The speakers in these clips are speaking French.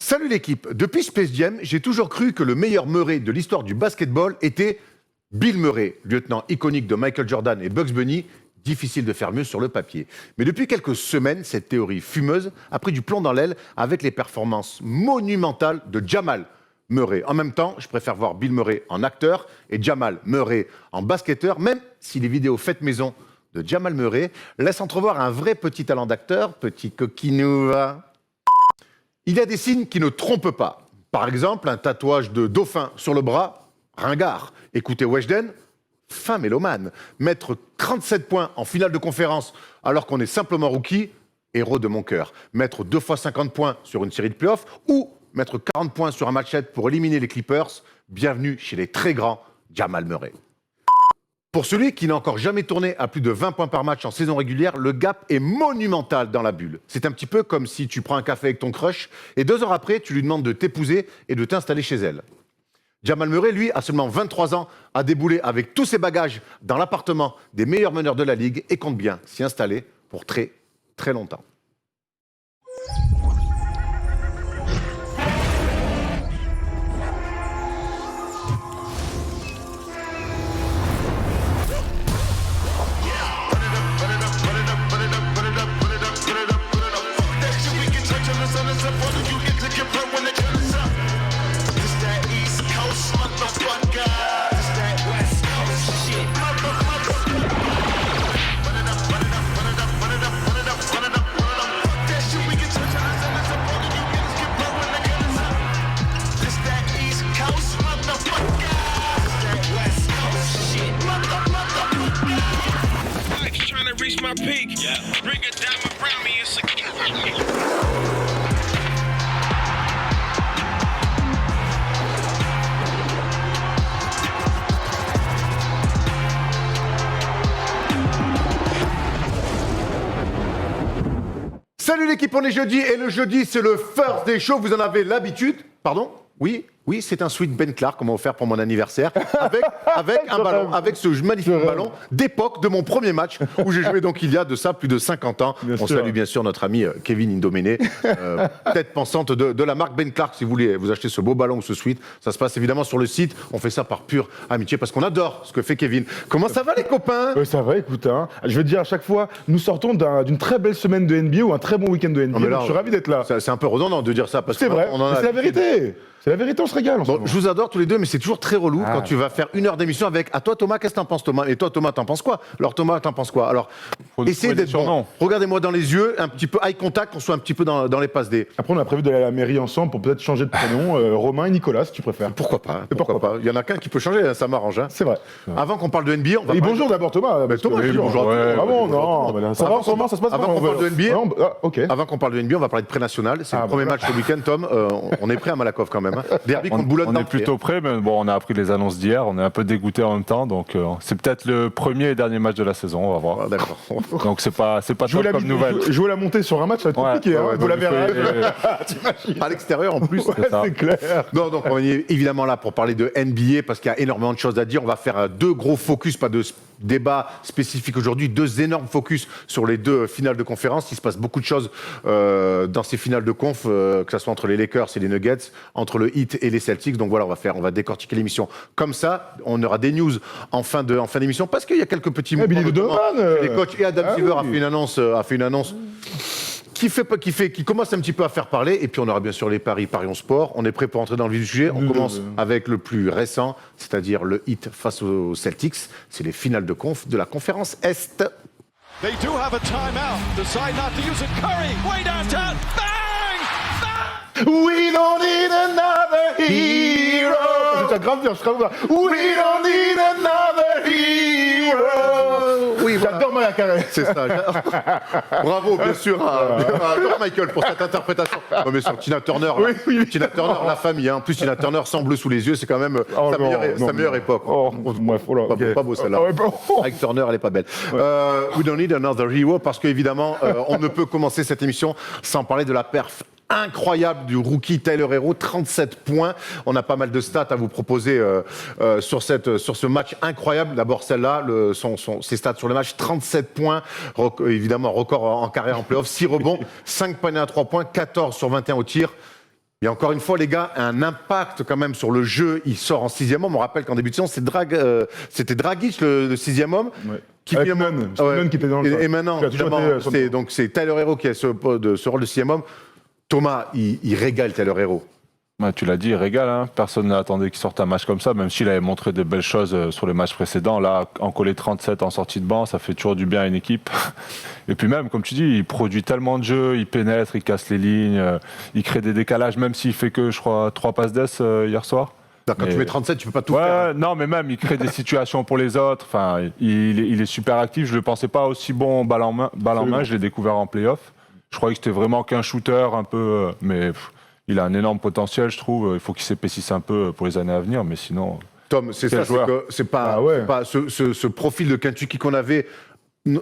Salut l'équipe. Depuis Space Jam, j'ai toujours cru que le meilleur Murray de l'histoire du basketball était Bill Murray, lieutenant iconique de Michael Jordan et Bugs Bunny. Difficile de faire mieux sur le papier. Mais depuis quelques semaines, cette théorie fumeuse a pris du plomb dans l'aile avec les performances monumentales de Jamal Murray. En même temps, je préfère voir Bill Murray en acteur et Jamal Murray en basketteur, même si les vidéos faites maison de Jamal Murray laissent entrevoir un vrai petit talent d'acteur, petit coquinou. Il y a des signes qui ne trompent pas. Par exemple, un tatouage de dauphin sur le bras, ringard. Écoutez Weshden, fin mélomane. Mettre 37 points en finale de conférence alors qu'on est simplement rookie, héros de mon cœur. Mettre 2 fois 50 points sur une série de playoffs ou mettre 40 points sur un match-up pour éliminer les Clippers, bienvenue chez les très grands Jamal Murray. Pour celui qui n'a encore jamais tourné à plus de 20 points par match en saison régulière, le gap est monumental dans la bulle. C'est un petit peu comme si tu prends un café avec ton crush et 2 heures après, tu lui demandes de t'épouser et de t'installer chez elle. Jamal Murray, lui, a seulement 23 ans, a déboulé avec tous ses bagages dans l'appartement des meilleurs meneurs de la Ligue et compte bien s'y installer pour très, très longtemps. My peak. Bring a diamond around me, it's a Salut l'équipe, on est jeudi et le jeudi c'est le first day show, vous en avez l'habitude. Pardon ? Oui, c'est un sweet Ben Clark qu'on m'a offert pour mon anniversaire avec un ballon, avec ce magnifique ballon d'époque de mon premier match où j'ai joué donc il y a de ça plus de 50 ans. Salue bien sûr notre ami Kevin Indoméné, tête pensante de la marque Ben Clark. Si vous voulez vous acheter ce beau ballon ou ce sweat, ça se passe évidemment sur le site. On fait ça par pure amitié parce qu'on adore ce que fait Kevin. Comment ça va les copains ? Ça va, écoute, hein. Je veux dire à chaque fois, nous sortons d'une très belle semaine de NBA ou un très bon week-end de NBA. Là, je suis ravi d'être là. C'est un peu redondant de dire ça parce que c'est vrai, c'est la vérité. C'est la vérité, on se régale. Bon, je vous adore tous les deux, mais c'est toujours très relou quand tu vas faire 1 heure d'émission avec à toi Thomas, qu'est-ce que t'en penses Thomas ? Et toi Thomas, t'en penses quoi ? Alors Thomas, t'en penses quoi ? Alors, essayez d'être bon. Regardez-moi dans les yeux, un petit peu eye contact, qu'on soit un petit peu dans les passes D. Après, on a prévu d'aller à la mairie ensemble pour peut-être changer de prénom. Romain et Nicolas, si tu préfères. Pourquoi pas ? Il y en a qu'un qui peut changer, ça m'arrange. Hein. C'est vrai. Avant qu'on parle de NBA, on va. Et bonjour d'abord Thomas. Thomas, bonjour. Ça va, Thomas, ça se passe. Avant qu'on parle de NBA, ok. Avant qu'on parle de NBA, on va parler de pré-national. C'est le premier match ce week-end, Tom. On est prêt à Malakoff quand même. Derby contre Boulogne. On est plutôt prêt, mais bon, on a appris les annonces d'hier, on est un peu dégoûté en même temps, donc c'est peut-être le premier et dernier match de la saison, on va voir. Ah, d'accord. Donc c'est pas top comme nouvelle. Jouer la montée sur un match, ça va être compliqué. Vous l'avez à l'extérieur en plus. C'est clair. Non, donc on est évidemment là pour parler de NBA parce qu'il y a énormément de choses à dire. On va faire 2 gros focus, pas de débat spécifique aujourd'hui, 2 énormes focus sur les 2 finales de conférence. Il se passe beaucoup de choses dans ces finales de conf, que ce soit entre les Lakers et les Nuggets, entre le Heat et les Celtics. Donc voilà, on va décortiquer l'émission comme ça. On aura des news en fin d'émission parce qu'il y a quelques petits mouvements. Les coachs et Adam Silver a fait une annonce qui commence un petit peu à faire parler. Et puis on aura bien sûr les paris Parions Sport. On est prêt pour entrer dans le vif du sujet. On commence avec le plus récent, c'est-à-dire le Heat face aux Celtics. C'est les finales de conf de la conférence Est. They do have a timeout. Decide not to use it. Curry, way downtown. Bang! Bang! We don't need another hero. C'est grave bien, je serais là. We don't need another hero. Oui, j'adore Maria Carré. C'est ça. Bravo, bien sûr, à Michael pour cette interprétation. Non, mais sur Tina Turner, Tina Turner, la famille. En plus, Tina Turner sans bleu sous les yeux, c'est quand même sa meilleure époque. Pas beau celle-là. Avec Turner, elle est pas belle. We don't need another hero parce qu'évidemment, on ne peut commencer cette émission sans parler de la perf incroyable du rookie Tyler Herro, 37 points. On a pas mal de stats à vous proposer sur ce match incroyable. D'abord celle-là, ses stats sur le match, 37 points, évidemment record en carrière en playoff, 6 rebonds, 5 paniers à 3 points, 14 sur 21 au tir. Et encore une fois, les gars, un impact quand même sur le jeu. Il sort en 6e homme. On rappelle qu'en début de saison, c'était Dragic, le 6e homme. Ouais. Qui Avec finalement- Nunn. C'est Nunn qui était dans le Et maintenant, qui a toujours finalement, été son- donc c'est Tyler Hero qui a ce rôle de 6e homme. Thomas, il régale Tyler Hero. Ouais, tu l'as dit, il régale. Hein. Personne n'attendait qu'il sorte un match comme ça, même s'il avait montré de belles choses sur les matchs précédents. Là, en coller 37 en sortie de banc, ça fait toujours du bien à une équipe. Et puis même, comme tu dis, il produit tellement de jeux, il pénètre, il casse les lignes, il crée des décalages, même s'il fait que, je crois, 3 passes d'ess hier soir. Quand Mais- tu mets 37, tu peux pas tout Ouais, faire. non, mais même, il crée des situations pour les autres. Enfin, il est super actif. Je ne le pensais pas aussi bon balle en main. Je l'ai découvert en play-off. Je croyais que c'était vraiment qu'un shooter, un peu. Mais il a un énorme potentiel, je trouve. Il faut qu'il s'épaississe un peu pour les années à venir. Mais sinon. Tom, c'est Quel ça, joueur. c'est pas, Ah ouais. c'est pas ce profil de Kentucky qu'on avait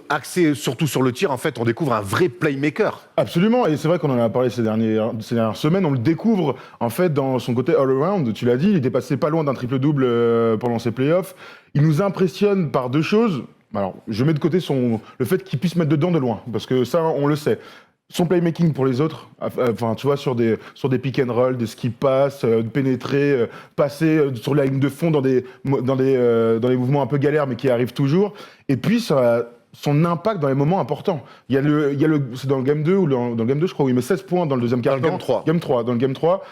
axé surtout sur le tir. En fait, on découvre un vrai playmaker. Absolument, et c'est vrai qu'on en a parlé ces dernières semaines, on le découvre en fait dans son côté all-around, tu l'as dit, il était passé pas loin d'un triple-double pendant ses playoffs. Il nous impressionne par deux choses. Alors, je mets de côté le fait qu'il puisse mettre dedans de loin, parce que ça, on le sait. Son playmaking pour les autres, enfin, tu vois, sur des pick and roll, des skip pass, pénétrer, passer sur la ligne de fond dans des mouvements un peu galères, mais qui arrivent toujours. Et puis, son impact dans les moments importants. C'est dans le Game 2, ou dans le Game 2, je crois, où il met 16 points dans le deuxième quart-temps. Game 3. Game 3. Dans le Game 3,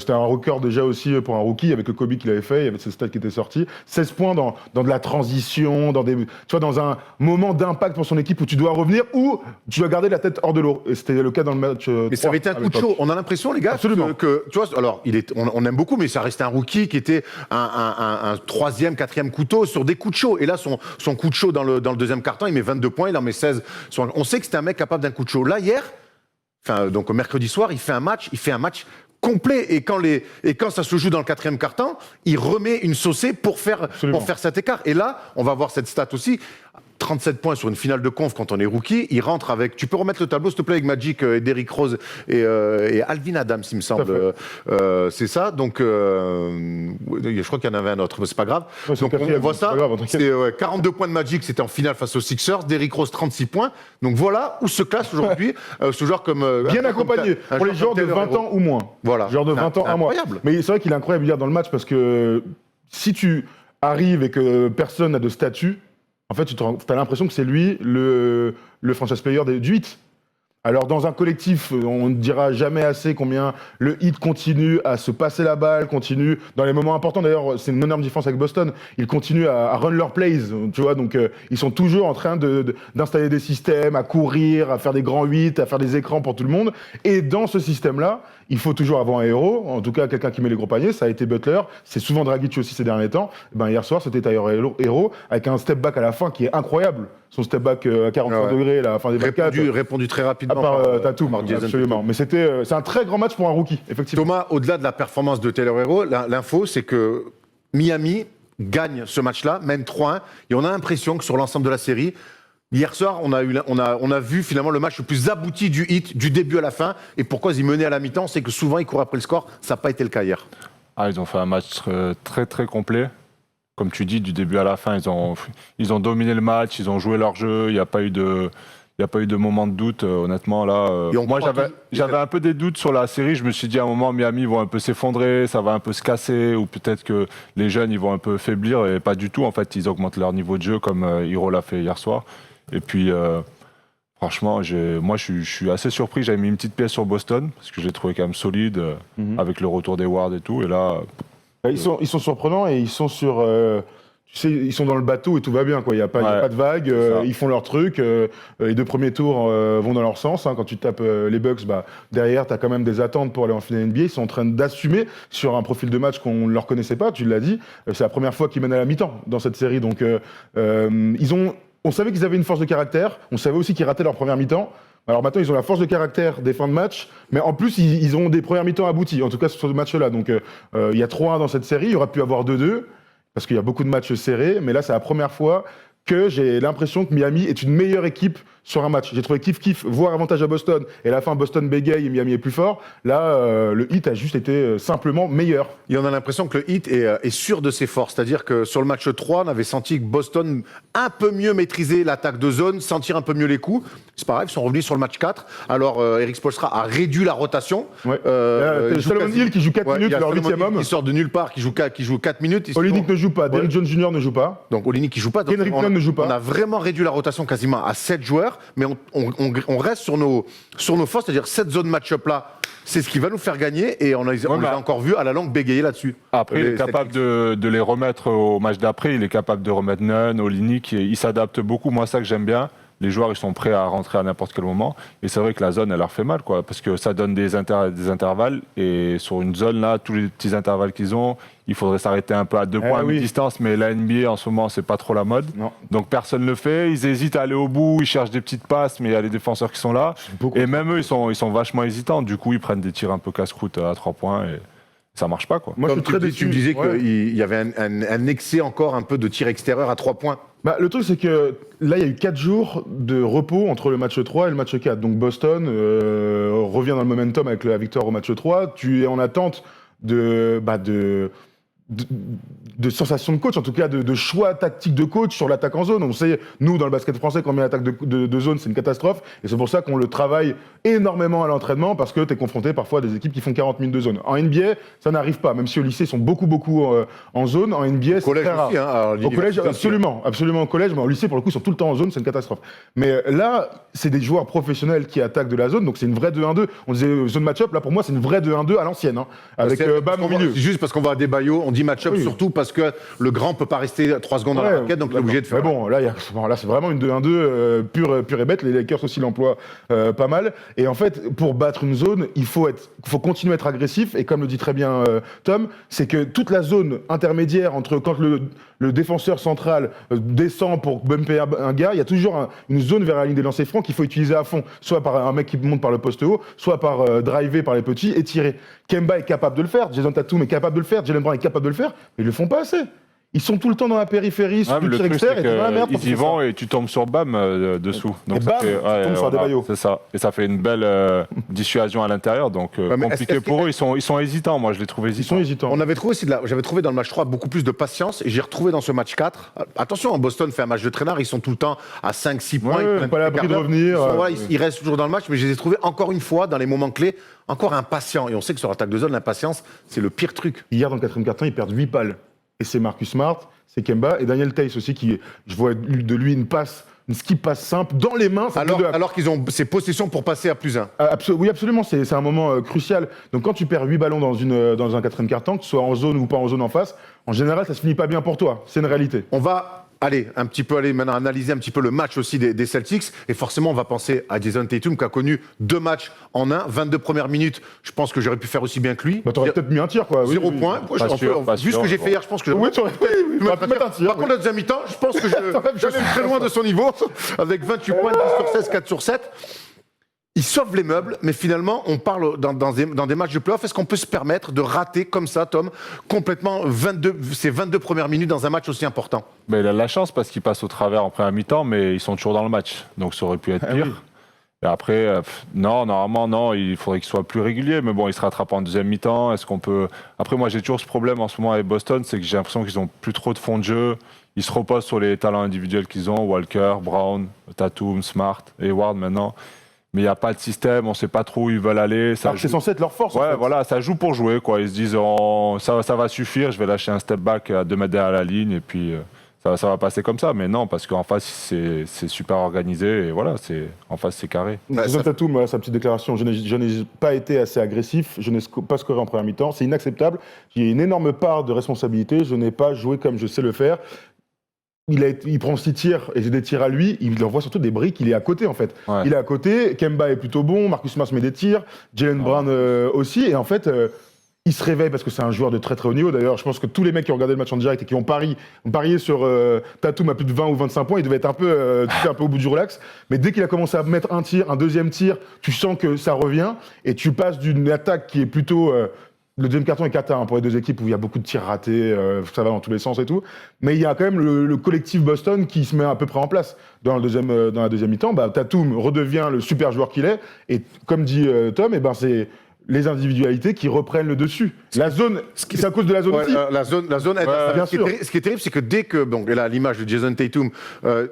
c'était un record déjà aussi pour un rookie, avec le Kobe qui l'avait fait, il y avait ses stats qui étaient sortis. 16 points dans de la transition, tu vois, dans un moment d'impact pour son équipe où tu dois revenir, ou tu dois garder la tête hors de l'eau. Et c'était le cas dans le match. Mais ça avait été un coup de chaud. On a l'impression, les gars, Absolument. que tu vois, alors on aime beaucoup, mais ça restait un rookie qui était un 3e, 4e couteau sur des coups de chaud. Et là, son coup de chaud dans le deuxième quart-temps, il met 22 points, il en met 16. On sait que c'était un mec capable d'un coup de chaud. Là, hier, donc mercredi soir, il fait un match complet. Et quand ça se joue dans le 4e quart-temps, il remet une saucée pour faire cet écart. Et là, on va voir cette stat aussi. 37 points sur une finale de conf quand on est rookie, il rentre avec... Tu peux remettre le tableau, s'il te plaît, avec Magic, et Derrick Rose et Alvin Adams, il me semble. C'est ça, donc... je crois qu'il y en avait un autre, mais c'est pas grave. Ouais, c'est donc le quatrième, on voit c'est ça, pas grave, t'inquiète. c'est 42 points de Magic, c'était en finale face aux Sixers, Derrick Rose 36 points. Donc voilà où se classe aujourd'hui ce joueur comme... Bien accompagné, pour les joueurs de 20 ans ou moins. Voilà. Genre de 20 ans à moins. Incroyable. Mais c'est vrai qu'il est incroyable hier dans le match parce que si tu arrives et que personne n'a de statut, en fait, tu as l'impression que c'est lui le franchise player du hit. Alors, dans un collectif, on ne dira jamais assez combien le Heat continue à se passer la balle, continue dans les moments importants. D'ailleurs, c'est une énorme différence avec Boston. Ils continuent à run leur plays, tu vois. Donc, ils sont toujours en train d'installer des systèmes, à courir, à faire des grands 8, à faire des écrans pour tout le monde. Et dans ce système-là, il faut toujours avoir un héros, en tout cas quelqu'un qui met les gros paniers. Ça a été Butler, c'est souvent Dragic aussi ces derniers temps. Ben, hier soir, c'était Tyler Hero avec un step back à la fin qui est incroyable. Son step back à 45 degrés, à la fin des 24. Répondu très rapidement. À part Tatum, par Jason absolument. Mais c'est un très grand match pour un rookie, effectivement. Thomas, au-delà de la performance de Tyler Hero, l'info, c'est que Miami gagne ce match-là, mène 3-1, et on a l'impression que sur l'ensemble de la série, hier soir, on a vu finalement le match le plus abouti du Heat, du début à la fin, et pourquoi ils menaient à la mi-temps, c'est que souvent ils courent après le score, ça n'a pas été le cas hier. Ah, ils ont fait un match très très complet. Comme tu dis, du début à la fin, ils ont dominé le match, ils ont joué leur jeu, il n'y a pas eu de moment de doute, honnêtement. Là, Et on moi, croit j'avais un peu des doutes sur la série. Je me suis dit à un moment, Miami vont un peu s'effondrer, ça va un peu se casser, ou peut-être que les jeunes ils vont un peu faiblir, et pas du tout. En fait, ils augmentent leur niveau de jeu comme Hero l'a fait hier soir. Et puis, franchement, moi, je suis assez surpris. J'avais mis une petite pièce sur Boston parce que j'ai trouvé quand même solide avec le retour des Ward et tout. Et là, Ils sont surprenants et ils sont sur... tu sais, ils sont dans le bateau et tout va bien, quoi. Il n'y a pas de vague, ils font leur truc. Les 2 premiers tours vont dans leur sens. Hein. Quand tu tapes les Bucks, derrière, tu as quand même des attentes pour aller en finale NBA. Ils sont en train d'assumer sur un profil de match qu'on ne leur connaissait pas, tu l'as dit. C'est la première fois qu'ils mènent à la mi-temps dans cette série. Donc, on savait qu'ils avaient une force de caractère. On savait aussi qu'ils rataient leur première mi-temps. Alors maintenant, ils ont la force de caractère des fins de match, mais en plus, ils ont des premières mi-temps abouties, en tout cas sur ce match-là. Donc, il y a 3-1 dans cette série, il y aurait pu avoir 2-2, parce qu'il y a beaucoup de matchs serrés, mais là, c'est la première fois que j'ai l'impression que Miami est une meilleure équipe sur un match. J'ai trouvé kiff, voire avantage à Boston, et à la fin, Boston bégaye et Miami est plus fort. Là, le Heat a juste été simplement meilleur. Et on a l'impression que le Heat est sûr de ses forces. C'est-à-dire que sur le match 3, on avait senti que Boston un peu mieux maîtrisait l'attaque de zone, sentir un peu mieux les coups. C'est pareil, ils sont revenus sur le match 4. Alors, Eric Spoelstra a réduit la rotation. Ouais. Solomon Hill qui joue 4 minutes, leur 8e homme. Il sort de nulle part, qui joue 4 minutes. Olynyk ne joue pas, Derrick Jones Jr. ne joue pas. Donc Olynyk qui joue pas. Donc, Kendrick Nunn ne joue pas. On a vraiment réduit la rotation quasiment à 7 joueurs, mais on reste sur nos forces, c'est-à-dire cette zone match-up là, c'est ce qui va nous faire gagner, et on les a encore vu à la longue bégayer là-dessus. Après, il est capable de les remettre au match d'après, il est capable de remettre Nunn, Olynyk, il s'adapte beaucoup, moi ça que j'aime bien. Les joueurs, ils sont prêts à rentrer à n'importe quel moment. Et c'est vrai que la zone, elle leur fait mal, quoi, parce que ça donne des intervalles. Et sur une zone, là, tous les petits intervalles qu'ils ont, il faudrait s'arrêter un peu à 2 points de distance. Mais la NBA, en ce moment, c'est pas trop la mode. Non. Donc personne ne le fait. Ils hésitent à aller au bout, ils cherchent des petites passes, mais il y a les défenseurs qui sont là. Et même eux, ils sont vachement hésitants. Du coup, ils prennent des tirs un peu casse-croûte à 3 points. Et ça marche pas, quoi. Moi, je suis très déçu. Tu me disais qu'il y avait un excès encore un peu de tir extérieur à 3 points. Bah, le truc, c'est que là, il y a eu 4 jours de repos entre le match 3 et le match 4. Donc Boston revient dans le momentum avec la victoire au match 3. Tu es en attente de sensation de coach, en tout cas de choix tactique de coach sur l'attaque en zone. On sait, nous, dans le basket français, quand on met l'attaque de zone, c'est une catastrophe. Et c'est pour ça qu'on le travaille énormément à l'entraînement, parce que tu es confronté parfois à des équipes qui font 40 minutes de zone. En NBA, ça n'arrive pas, même si au lycée, ils sont beaucoup en zone. En NBA, c'est très rare. Au collège, absolument au collège, mais au lycée, pour le coup, ils sont tout le temps en zone, c'est une catastrophe. Mais là, c'est des joueurs professionnels qui attaquent de la zone, donc c'est une vraie 2-1-2. On disait zone match-up, là, pour moi, c'est une vraie 2-1-2 à l'ancienne, hein, avec Bam au milieu. Juste parce qu'on va à des Bayo, on dit match-up surtout parce que le grand peut pas rester 3 secondes dans la raquette, donc il est obligé de faire. Mais bon, là, c'est vraiment une 2-1-2 pure et bête. Les Lakers aussi l'emploient pas mal. Et en fait, pour battre une zone, il faut continuer à être agressif. Et comme le dit très bien Tom, c'est que toute la zone intermédiaire entre quand le défenseur central descend pour bumper un gars, il y a toujours une zone vers la ligne des lancers francs qu'il faut utiliser à fond, soit par un mec qui monte par le poste haut, soit par driver par les petits et tirer. Kemba est capable de le faire, Jason Tatum est capable de le faire, Jaylen Brown est capable de le faire, mais ils le font pas assez. Ils sont tout le temps dans la périphérie, sur le tir extérieur, et dans la merde. Ils y vont et tu tombes sur Bam dessous. Donc et Bam, tu tombes sur Adebayo. C'est ça. Et ça fait une belle dissuasion à l'intérieur. Donc compliqué pour eux. Ils sont hésitants. Moi, je les trouve hésitants. Ils sont hésitants. J'avais trouvé dans le match 3 beaucoup plus de patience, et j'ai retrouvé dans ce match 4. Attention, Boston fait un match de traînard, ils sont tout le temps à 5-6 points. Ils n'ont pas l'abri de revenir. Ils restent toujours dans le match, mais je les ai trouvés encore une fois, dans les moments clés, encore impatients. Et on sait que sur l'attaque de zone, l'impatience, c'est le pire truc. Hier, dans le 4e quart-temps, ils perdent 8 balles. Et c'est Marcus Smart, c'est Kemba et Daniel Theis aussi je vois de lui une skip passe simple dans les mains. Alors qu'ils ont ces possessions pour passer à +1. Oui, absolument, c'est un moment crucial. Donc quand tu perds 8 ballons dans un 4e quart-temps, que ce soit en zone ou pas en zone en face, en général, ça se finit pas bien pour toi. C'est une réalité. On va aller maintenant analyser un petit peu le match aussi des Celtics, et forcément on va penser à Jason Tatum qui a connu 2 matchs en 22 premières minutes. Je pense que j'aurais pu faire aussi bien que lui. Bah, t'aurais peut-être mis un tir, quoi. 0 point. Vu ce que j'ai fait hier, je pense que oui, tu aurais pu mettre un tir. Par contre, la deuxième mi-temps, je pense que je suis très loin de son niveau, avec 28 points, 10 sur 16, 4 sur 7. Il sauve les meubles, mais finalement, on parle dans des matchs de play-off. Est-ce qu'on peut se permettre de rater comme ça, Tom, complètement ces 22 premières minutes dans un match aussi important? Mais il a de la chance parce qu'il passe au travers en première mi-temps, mais ils sont toujours dans le match. Donc ça aurait pu être pire. Oui. Et après, normalement, non, il faudrait qu'il soit plus régulier. Mais bon, il se rattrape en deuxième mi-temps. Est-ce qu'on peut... Après, moi, j'ai toujours ce problème en ce moment avec Boston, c'est que j'ai l'impression qu'ils n'ont plus trop de fond de jeu. Ils se reposent sur les talents individuels qu'ils ont, Walker, Brown, Tatum, Smart, Hayward maintenant. Mais il n'y a pas de système, on ne sait pas trop où ils veulent aller. Alors c'est censé être leur force. Ouais, en fait. Voilà, ça joue pour jouer, quoi. Ils se disent, ça va suffire, je vais lâcher un step back à 2 mètres derrière la ligne, et puis ça va passer comme ça. Mais non, parce qu'en face, c'est super organisé, et voilà, en face, c'est carré. Jason Tatum, sa petite déclaration, je n'ai pas été assez agressif, je n'ai pas scoré en première mi-temps, c'est inacceptable. J'ai une énorme part de responsabilité, je n'ai pas joué comme je sais le faire. Il prend 6 tirs et j'ai des tirs à lui, il envoie surtout des briques, il est à côté en fait. Ouais. Il est à côté, Kemba est plutôt bon, Marcus Smart met des tirs, Jaylen Brown aussi, et en fait, il se réveille parce que c'est un joueur de très très haut niveau. D'ailleurs, je pense que tous les mecs qui ont regardé le match en direct et qui ont parié sur Tatum à plus de 20 ou 25 points, ils devaient être un peu au bout du relax. Mais dès qu'il a commencé à mettre un tir, un deuxième tir, tu sens que ça revient et tu passes d'une attaque qui est plutôt Le deuxième carton est cata pour les deux équipes où il y a beaucoup de tirs ratés, ça va dans tous les sens et tout. Mais il y a quand même le collectif Boston qui se met à peu près en place. Dans la deuxième mi-temps, Tatum redevient le super joueur qu'il est. Et comme dit Tom, c'est les individualités qui reprennent le dessus. La zone, c'est à cause de la zone aussi. La zone aide à ça. bien sûr. Ce qui est terrible, c'est que dès que, et là, l'image de Jason Tatum,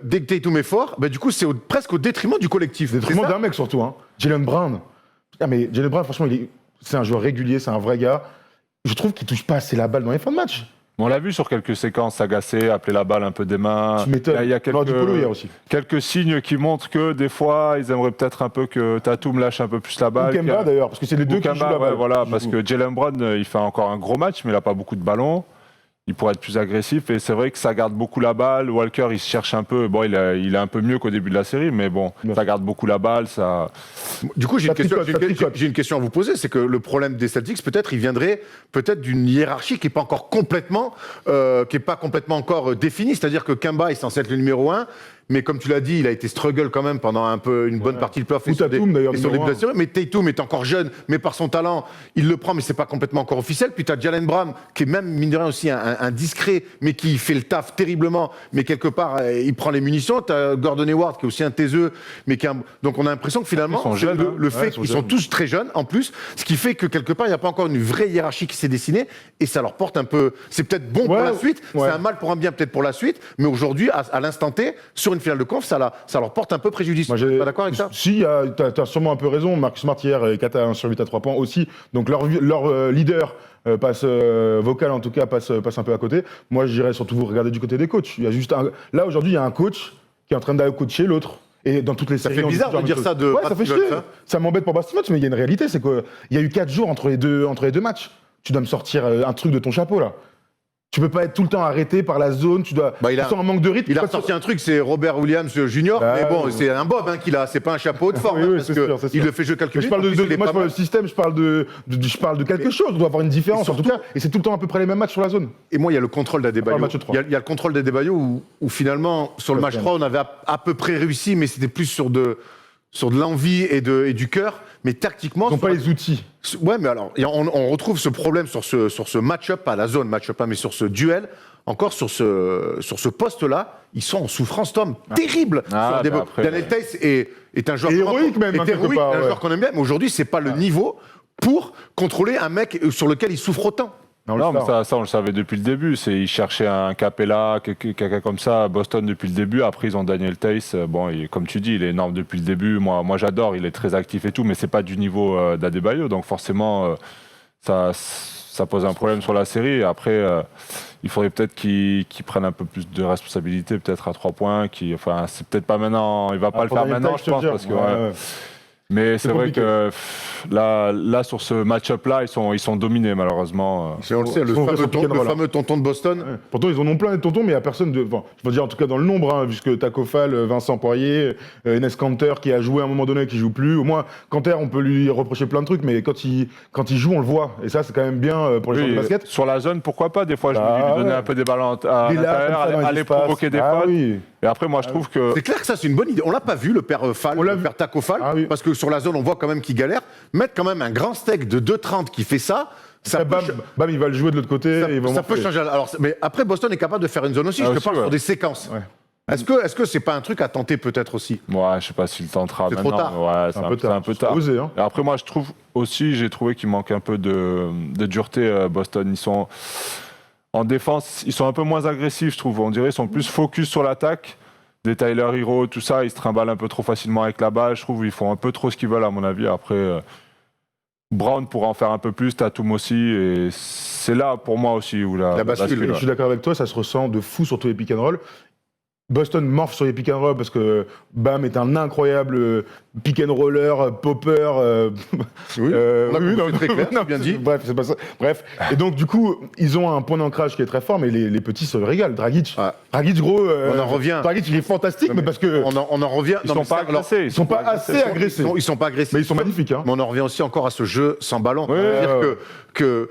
dès que Tatum est fort, du coup, c'est presque au détriment du collectif. Détriment d'un mec surtout. Jaylen Brown. Mais Jaylen Brown, franchement, c'est un joueur régulier, c'est un vrai gars. Je trouve qu'il touche pas assez la balle dans les fins de match. On l'a vu sur quelques séquences s'agacer, appeler la balle un peu des mains. Tu m'étonnes. Il y a Du polo hier aussi. quelques signes qui montrent que des fois, ils aimeraient peut-être un peu que Tatum lâche un peu plus la balle. Ou Kemba d'ailleurs, parce que c'est les deux qui jouent la balle. Voilà, parce que Jaylen Brown, il fait encore un gros match, mais il n'a pas beaucoup de ballons. Il pourrait être plus agressif et c'est vrai que ça garde beaucoup la balle. Walker, il se cherche un peu. Bon, il est un peu mieux qu'au début de la série, mais bon, ça garde beaucoup la balle. Du coup, j'ai une question à vous poser. C'est que le problème des Celtics, peut-être, il viendrait peut-être d'une hiérarchie qui n'est pas encore complètement, encore définie. C'est-à-dire que Kemba est censé être le numéro 1. Mais comme tu l'as dit, il a été struggle quand même pendant une bonne partie de playoff. Ou Tatum d'ailleurs. Mais Tatum est encore jeune, mais par son talent, il le prend, mais c'est pas complètement encore officiel. Puis tu as Jaylen Brown, qui est même, mine de rien, aussi un discret, mais qui fait le taf terriblement, mais quelque part, il prend les munitions. Tu as Gordon Hayward, qui est aussi un taiseux, mais donc on a l'impression que finalement, ils sont jeunes, le fait qu'ils sont tous très jeunes, en plus, ce qui fait que quelque part, il n'y a pas encore une vraie hiérarchie qui s'est dessinée, et ça leur porte un peu. C'est peut-être bon pour la suite, c'est un mal pour un bien peut-être pour la suite, mais aujourd'hui, à l'instant T, sur une finale de conf, ça leur porte un peu préjudice. Tu es pas d'accord avec ça? Si, tu as sûrement un peu raison. Marcus Smart hier est 4 à 1 sur 8 à 3 points aussi. Donc leur leader passe, vocal en tout cas, passe un peu à côté. Moi, je dirais surtout vous regarder du côté des coachs. Il y a juste là, aujourd'hui, il y a un coach qui est en train d'aller coacher l'autre. Et dans toutes les séries, ça fait bizarre de dire ça de ça fait chier. Ça m'embête pour Boston, mais il y a une réalité, c'est qu'il y a eu 4 jours entre les deux matchs. Tu dois me sortir un truc de ton chapeau, là. Tu peux pas être tout le temps arrêté par la zone, tu dois. Tu sens un manque de rythme. Il a sorti un truc, c'est Robert Williams Jr. Mais bon, c'est un bob qu'il a, c'est pas un chapeau de forme. Parce que il le fait jouer quelques minutes. Moi, je parle de système, je parle de quelque chose. On doit avoir une différence, en tout cas. Et c'est tout le temps à peu près les mêmes matchs sur la zone. Et moi, il y a le contrôle d'Adebayo. Il y a le contrôle d'Adebayo où finalement, sur le match 3, on avait à peu près réussi, mais c'était plus sur de l'envie et du cœur. Mais tactiquement. Ils n'ont pas les outils. Ouais, mais alors, on retrouve ce problème sur ce match-up, pas la zone match-up, mais sur ce duel. Encore sur ce poste-là, ils sont en souffrance, Tom. Terrible. Daniel Theis est un joueur héroïque même, un joueur qu'on aime bien, mais aujourd'hui, c'est pas le niveau pour contrôler un mec sur lequel il souffre autant. Non, mais ça, on le savait depuis le début. Ils cherchaient un Capella, quelqu'un comme ça à Boston depuis le début. Après, ils ont Daniel Theis. Bon, comme tu dis, il est énorme depuis le début. Moi, j'adore. Il est très actif et tout, mais c'est pas du niveau d'Adebayo. Donc forcément, ça pose un problème sur la série. Et après, il faudrait peut-être qu'ils prennent un peu plus de responsabilité, peut-être à 3 points. Enfin, c'est peut-être pas maintenant. Il va pas le faire maintenant, je pense, parce que. Mais c'est vrai que là, sur ce match-up-là, ils sont dominés, malheureusement. On le sait, le fameux tonton de Boston. Ouais. Pourtant, ils en ont plein des tontons, mais il n'y a personne de. Enfin, je veux dire, en tout cas, dans le nombre, puisque Taco Fall, Vincent Poirier, Enes Kanter, qui a joué à un moment donné, qui joue plus. Au moins, Kanter, on peut lui reprocher plein de trucs, mais quand il joue, on le voit. Et ça, c'est quand même bien pour les joueurs de basket. Sur la zone, pourquoi pas? Des fois, je lui donnais un peu des ballons à l'intérieur, aller provoquer des fautes. Oui. Et après, moi, je trouve que. C'est clair que ça, c'est une bonne idée. On l'a pas vu, le père Fall, le père Taco Fall, parce que sur la zone, on voit quand même qu'il galère. Mettre quand même un grand steak de 2,30 qui fait ça. Bam, il va le jouer de l'autre côté. Ça peut changer. Alors, mais après, Boston est capable de faire une zone aussi. Je te parle sur des séquences. Ouais. Est-ce que c'est pas un truc à tenter peut-être aussi? Ouais, je sais pas s'il tentera c'est maintenant. Trop tard. Ouais, c'est un peu tard. Osé, hein. Et après, moi, j'ai trouvé qu'il manque un peu de dureté. Boston, ils sont en défense, ils sont un peu moins agressifs, je trouve. On dirait, ils sont plus focus sur l'attaque. Des Tyler Hero, tout ça, ils se trimballent un peu trop facilement avec la balle. Je trouve qu'ils font un peu trop ce qu'ils veulent, à mon avis. Après, Brown pourra en faire un peu plus, Tatum aussi. Et c'est là, pour moi aussi, où la bascule. Je suis d'accord avec toi, ça se ressent de fou sur tous les pick and roll. Boston morphe sur les pick and roll parce que Bam est un incroyable pick and roller, popper. Très clair, bien dit. Bref, c'est pas ça. Bref. Et donc, du coup, ils ont un point d'ancrage qui est très fort, mais les petits se régalent. Dragic. Dragic, gros. On en revient. Dragic, il est fantastique, mais parce que. On en revient. Ils sont pas agressés. Ils sont pas assez agressés. Ils sont pas agressés. Mais ils sont magnifiques. Hein. Mais on en revient aussi encore à ce jeu sans ballon. Ouais, C'est-à-dire que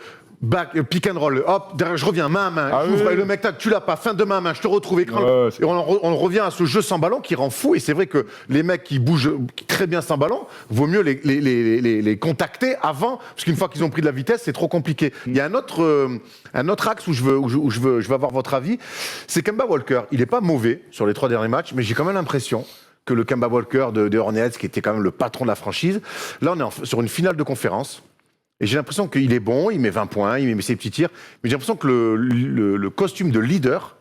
pick and roll, hop, derrière, je reviens, main à main, Ah j'ouvre, oui. et le mec, tac, tu l'as pas, fin de main à main, je te retrouve, écran. Ouais, c'est- et on revient à ce jeu sans ballon qui rend fou, et c'est vrai que les mecs qui bougent très bien sans ballon, vaut mieux les contacter avant, parce qu'une fois qu'ils ont pris de la vitesse, c'est trop compliqué. Il y a un autre axe où je veux avoir votre avis, c'est Kemba Walker. Il est pas mauvais sur les 3 derniers matchs, mais j'ai quand même l'impression que le Kemba Walker de Hornets, qui était quand même le patron de la franchise, là on est sur une finale de conférence. Et j'ai l'impression qu'il est bon, il met 20 points, il met ses petits tirs, mais j'ai l'impression que le costume de leader,